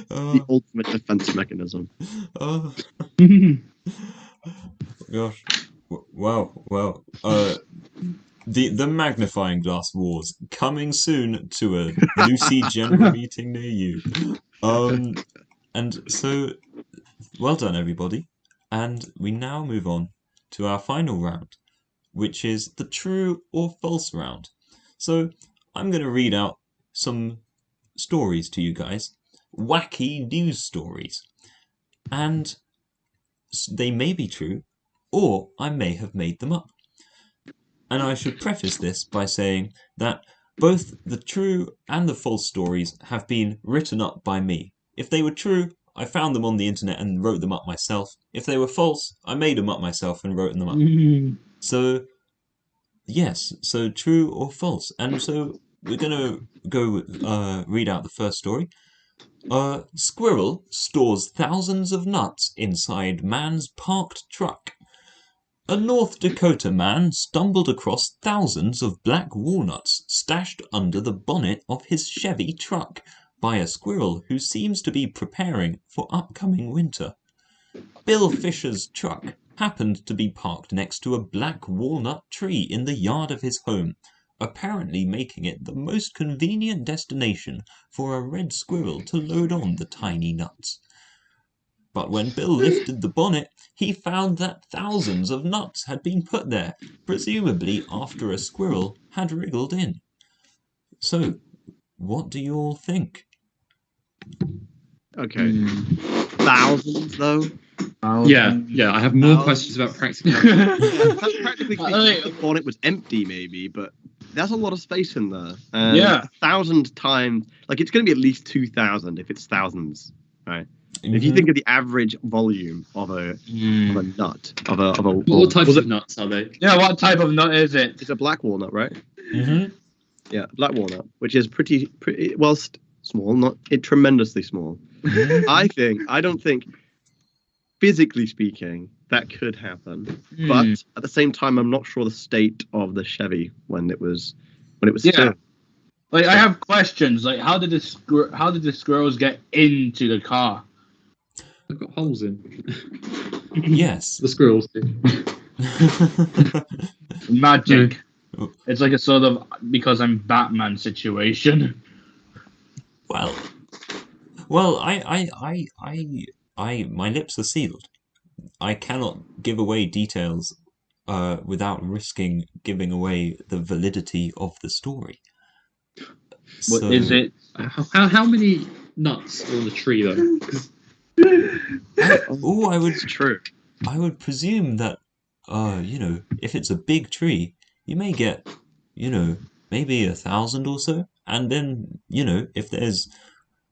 The ultimate defense mechanism. Oh, gosh. Wow. The magnifying glass wars coming soon to a Lucy general meeting near you. And so, well done, everybody. And we now move on to our final round, which is the true or false round. So, I'm going to read out some stories to you guys, wacky news stories. And they may be true, or I may have made them up. And I should preface this by saying that both the true and the false stories have been written up by me. If they were true, I found them on the internet and wrote them up myself. If they were false, I made them up myself and wrote them up. So, yes, so true or false. And so we're going to go read out the first story. Squirrel stores thousands of nuts inside man's parked truck. A North Dakota man stumbled across thousands of black walnuts stashed under the bonnet of his Chevy truck by a squirrel who seems to be preparing for upcoming winter. Bill Fisher's truck happened to be parked next to a black walnut tree in the yard of his home, apparently making it the most convenient destination for a red squirrel to load on the tiny nuts. But when Bill lifted the bonnet, he found that thousands of nuts had been put there, presumably after a squirrel had wriggled in. So, what do you all think? Okay. Thousands, though? Yeah, I have more Thousands. questions about practicality. That's practically speaking, the bonnet was empty, maybe, but there's a lot of space in there. And 1,000 times, like, it's going to be at least 2,000 if it's thousands, right? If you think of the average volume of a nut, of a What types of nuts are they? Yeah, what type of nut is it? It's a black walnut, right? Mm-hmm. Yeah, black walnut, which is pretty whilst small, not tremendously small. I don't think, physically speaking, that could happen. But at the same time, I'm not sure the state of the Chevy when it was still. Like, I have questions. Like, how did the squirrels get into the car? They've got holes in. Yes. The squirrels do. Magic. It's like a sort of because I'm Batman situation. Well, I my lips are sealed. I cannot give away details without risking giving away the validity of the story. What is it? How many nuts are on the tree, though? It's true. I would presume that, if it's a big tree, you may get, maybe 1,000 or so. And then, if there's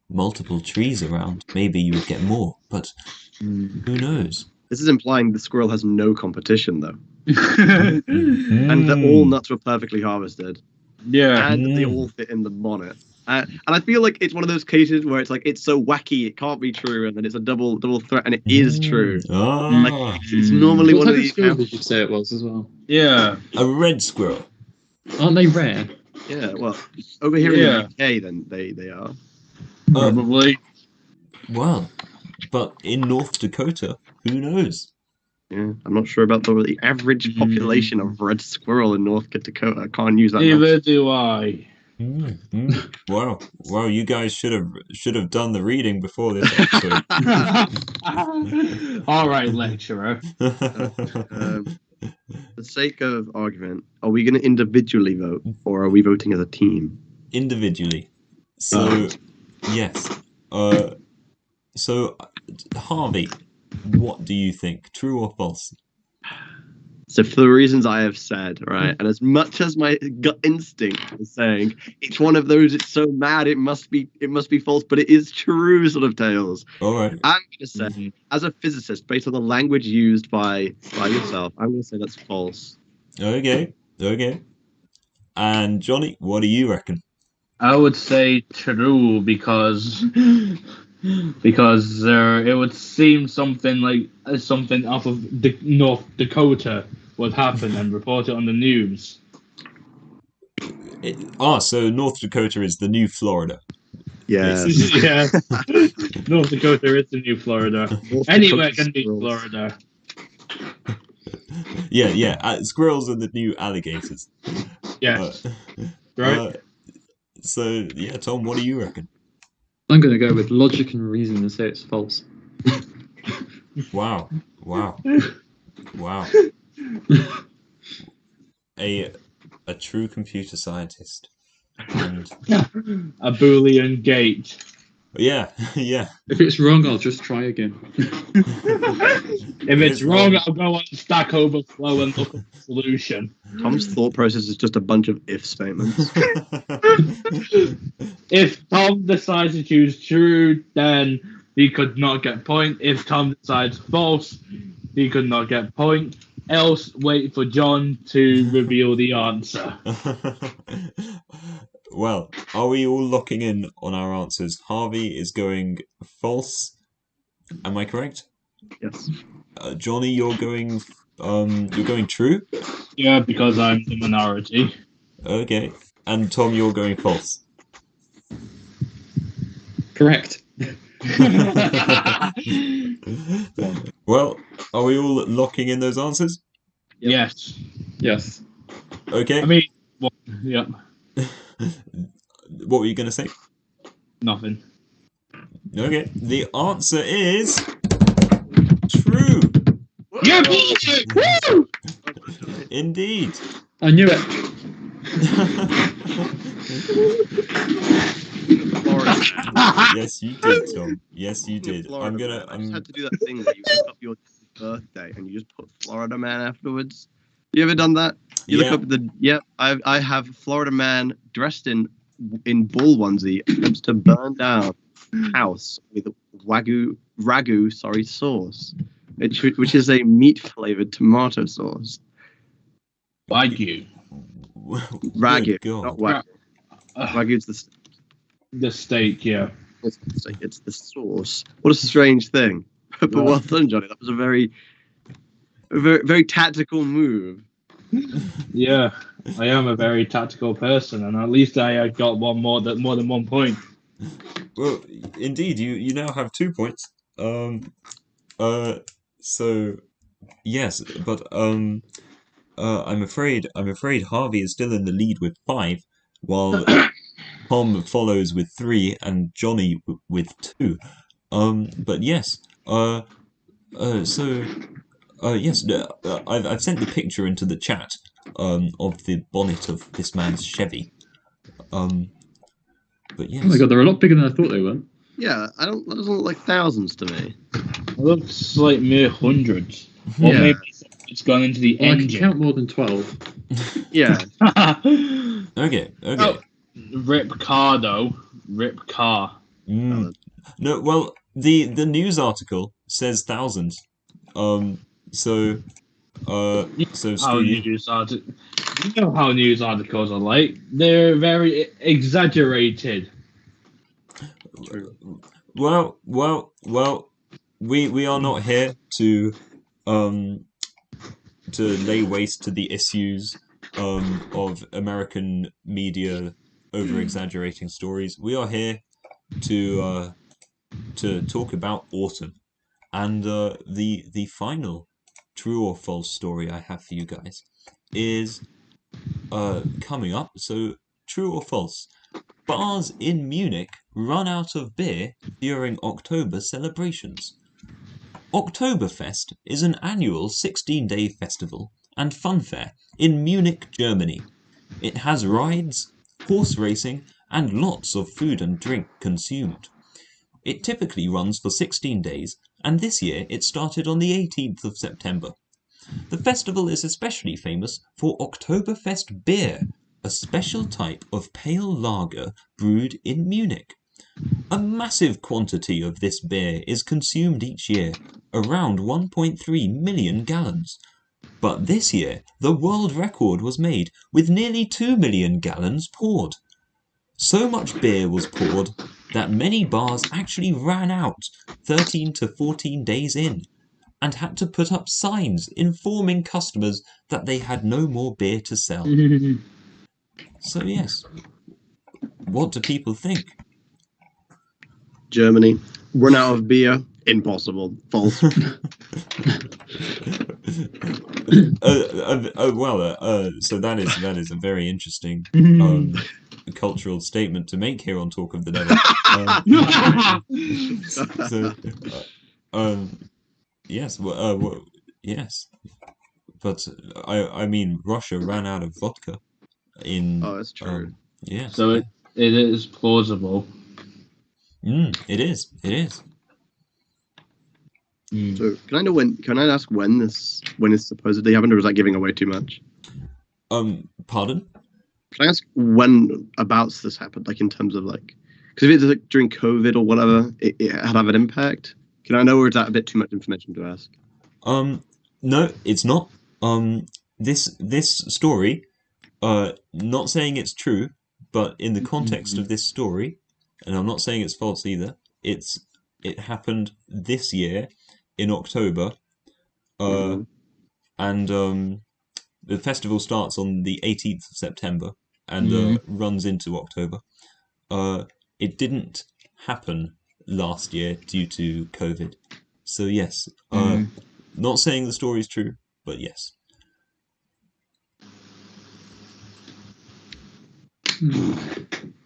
multiple trees around, maybe you would get more. But who knows? This is implying the squirrel has no competition, though. And that all nuts were perfectly harvested. Yeah. And they all fit in the bonnet. And I feel like it's one of those cases where it's like, it's so wacky, it can't be true, and then it's a double threat, and it is true. Like, it's normally What one of type of these. squirrel did you say it was as well? Yeah. A red squirrel. Aren't they rare? Yeah, well, over here in the UK, then they are. Probably. Well, but in North Dakota, who knows? Yeah, I'm not sure about the average population of red squirrel in North Dakota. I can't use that. Neither do I. Wow! You guys should have done the reading before this episode. All right, lecturer. For the sake of argument, are we going to individually vote, or are we voting as a team? Individually. So, yes. So, Harvey, what do you think? True or false? So for the reasons I have said, right, and as much as my gut instinct is saying it's one of those, it's so mad, it must be false, but it is true sort of tales. All right. I'm gonna say, as a physicist, based on the language used by yourself, I'm gonna say that's false. Okay. And Johnny, what do you reckon? I would say true because it would seem something like something off of North Dakota would happen and report it on the news. So North Dakota is the new Florida. Yeah. Yeah, North Dakota is the new Florida. Anywhere can be Florida. Yeah. Squirrels are the new alligators. Yes, Uh, right. So yeah, Tom, what do you reckon? I'm going to go with logic and reason and say it's false. Wow. A true computer scientist. And A Boolean gate. yeah. If it's wrong, I'll just try again. If it's wrong, I'll go on Stack Overflow and look at the solution. Tom's thought process is just a bunch of if statements. If Tom decides to choose true, then he could not get point. If Tom decides false, he could not get point. Else, wait for John to reveal the answer. Well, are we all locking in on our answers? Harvey is going false. Am I correct? Yes. Johnny, you're going true. Yeah, because I'm the minority. Okay. And Tom, you're going false. Correct. Well, are we all locking in those answers? Yes. Yes. Okay. I mean, well, yeah, What were you going to say? nothing. Okay. The answer is true. Yeah, bullshit! Woo! Indeed. I knew it. Florida. Yes, you did, Tom. Yes, you did. Florida Man. I just had to do that thing where you look up your birthday and you just put Florida Man afterwards. You ever done that? You look up the I have Florida Man dressed in bull onesie attempts to burn down house with ragu sauce, which is a meat flavored tomato sauce. Wagyu. Ragu, Good God. not wagyu. Wagyu's The steak, yeah. it's the sauce. What a strange thing. But well done, Johnny. That was a very, very tactical move. Yeah, I am a very tactical person, and at least I got more than 1 point. Well, indeed, you now have 2 points. So yes, but I'm afraid Harvey is still in the lead with 5, while Tom follows with 3 and Johnny with 2. But yes, yes, I've sent the picture into the chat of the bonnet of this man's Chevy. But yes. Oh my god, they're a lot bigger than I thought they were. Yeah, that doesn't look like thousands to me. It looks like mere hundreds. Or Yeah. maybe it's gone into the Well, I can engine. count more than 12. Yeah. Okay. Oh, Rip car, though. Rip car. No, well, the news article says thousands. So How screw you. news articles. You know how news articles are like. They're very exaggerated. Well, we are not here to lay waste to the issues of American media over exaggerating stories. We are here to talk about autumn, and the final true or false story I have for you guys is coming up. So, true or false? Bars in Munich run out of beer during October celebrations. Oktoberfest is an annual 16-day festival and fun fair in Munich, Germany. It has rides, horse racing, and lots of food and drink consumed. It typically runs for 16 days, and this year it started on the 18th of September. The festival is especially famous for Oktoberfest beer, a special type of pale lager brewed in Munich. A massive quantity of this beer is consumed each year, around 1.3 million gallons. But this year, the world record was made, with nearly 2 million gallons poured. So much beer was poured that many bars actually ran out 13 to 14 days in, and had to put up signs informing customers that they had no more beer to sell. So yes, what do people think? Germany. Run out of beer. Impossible. False. So that is a very interesting cultural statement to make here on Talk of the Devil. Yes, yes, but I mean, Russia ran out of vodka in. Oh, that's true. Yes. So it is plausible. It is. So can I know when? Can I ask when this supposedly happened, or is that giving away too much? Pardon? Can I ask when abouts this happened? Like in terms of like, because if it's like during COVID or whatever, it had have an impact. Can I know, or is that a bit too much information to ask? No, it's not. This story, not saying it's true, but in the context of this story, and I'm not saying it's false either. It happened this year in October, and the festival starts on the 18th of September and runs into October. It didn't happen last year due to COVID. So yes, not saying the story is true, but yes.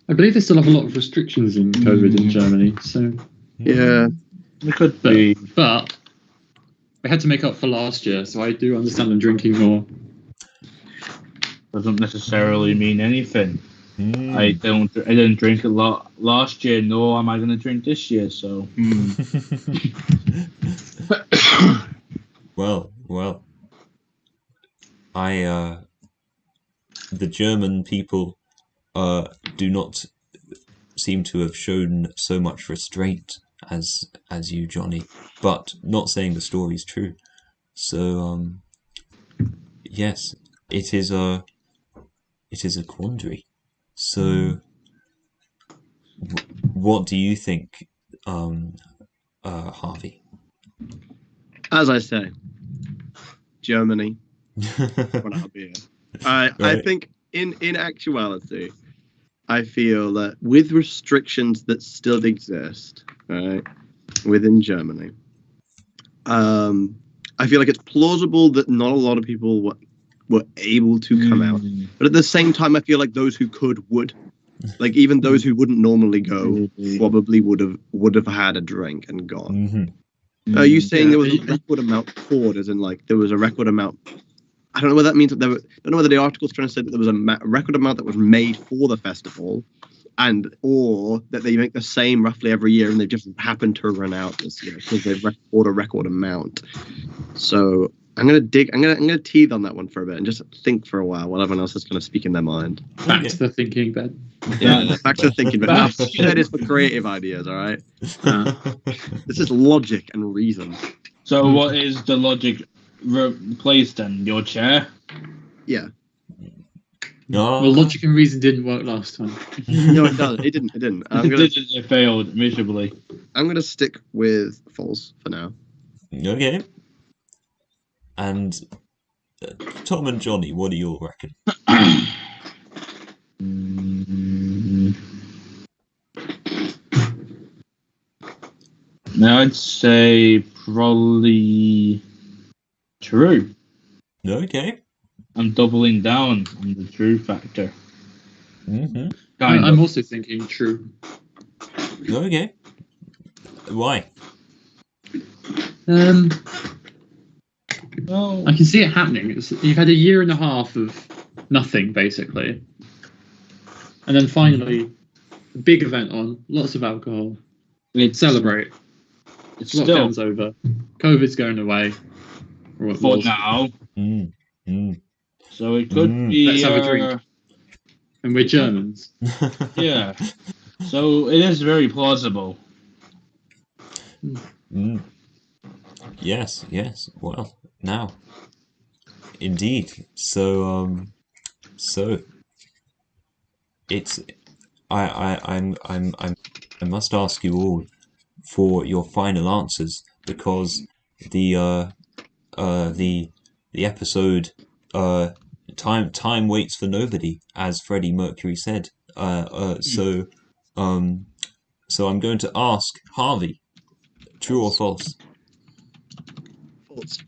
I believe they still have a lot of restrictions in COVID in Germany, so Yeah, It could be. but they had to make up for last year, so I do understand them drinking more. Doesn't necessarily mean anything. I didn't drink a lot last year, nor am I going to drink this year. So. Well, the German people do not seem to have shown so much restraint as you, Johnny. But not saying the story's true. So yes, it is a quandary. So what do you think, Harvey? as I say, Germany. Run out of beer. I Right. think in actuality, I feel that with restrictions that still exist, right, within Germany, I feel like it's plausible that not a lot of people were able to come out. But at the same time, I feel like those who could would. Like even those who wouldn't normally go probably would have had a drink and gone. Are you saying there was a record amount poured, as in like there was a record amount? I don't know what that means. I don't know whether the article's trying to say that there was a record amount that was made for the festival, or that they make the same roughly every year, and they just happened to run out this year because they record a record amount. So I'm gonna teethe on that one for a bit and just think for a while while everyone else is gonna speak in their mind. Back to the thinking bed. Yeah, back to the thinking. But now that is for creative ideas. All right, this is logic and reason. So what is the logic replaced then? Your chair? Yeah. Well, logic and reason didn't work last time. No, it doesn't. It didn't. It failed miserably. I'm gonna stick with false for now. Okay. And Tom and Johnny, what do you all reckon? Now I'd say probably true. Okay. I'm doubling down on the true factor. I'm also thinking true. Okay. Why? Well, I can see it happening. You've had a year and a half of nothing, basically. And then finally, a big event on, lots of alcohol. it's Celebrate. It's still Lockdown's over. COVID's going away. Or at for law school. now. Mm. So it could Mm. be. Let's have a drink. And we're Germans. Yeah. So it is very plausible. Mm. Yes. Well, now, indeed. So it's I must ask you all for your final answers because the the episode time waits for nobody, as Freddie Mercury said. So I'm going to ask Harvey, true or false? False.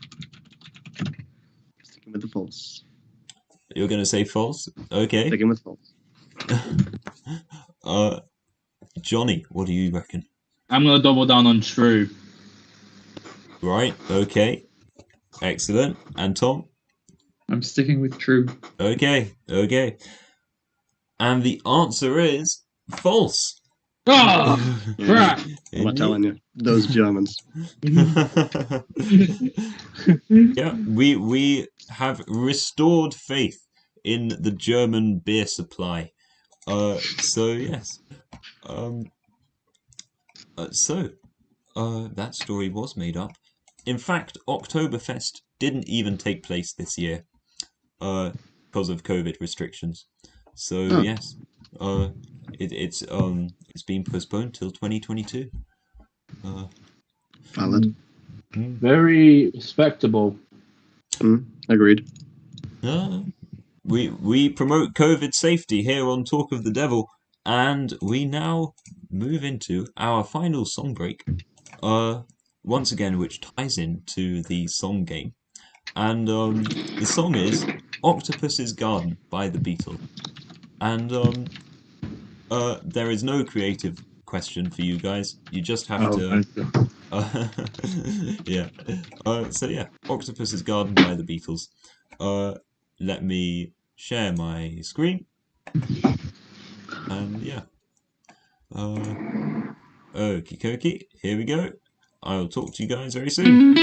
Sticking with the false. You're going to say false? Okay. Sticking with false. Johnny, what do you reckon? I'm gonna double down on true. Right. Okay. Excellent. And Tom? I'm sticking with true. Okay. And the answer is false. Oh, crap! I'm not telling you. Those Germans. Yeah, we have restored faith in the German beer supply. So yes. That story was made up. In fact, Oktoberfest didn't even take place this year, because of COVID restrictions. So Oh. yes, it's been postponed till 2022. Valid. Very respectable. Agreed. We promote COVID safety here on Talk of the Devil, and we now move into our final song break. Once again, which ties into the song game, and the song is "Octopus's Garden" by the Beatles. And there is no creative question for you guys. You just have to. Yeah. So yeah, "Octopus's Garden" by the Beatles. Let me share my screen. And yeah. Okie dokie, here we go. I'll talk to you guys very soon.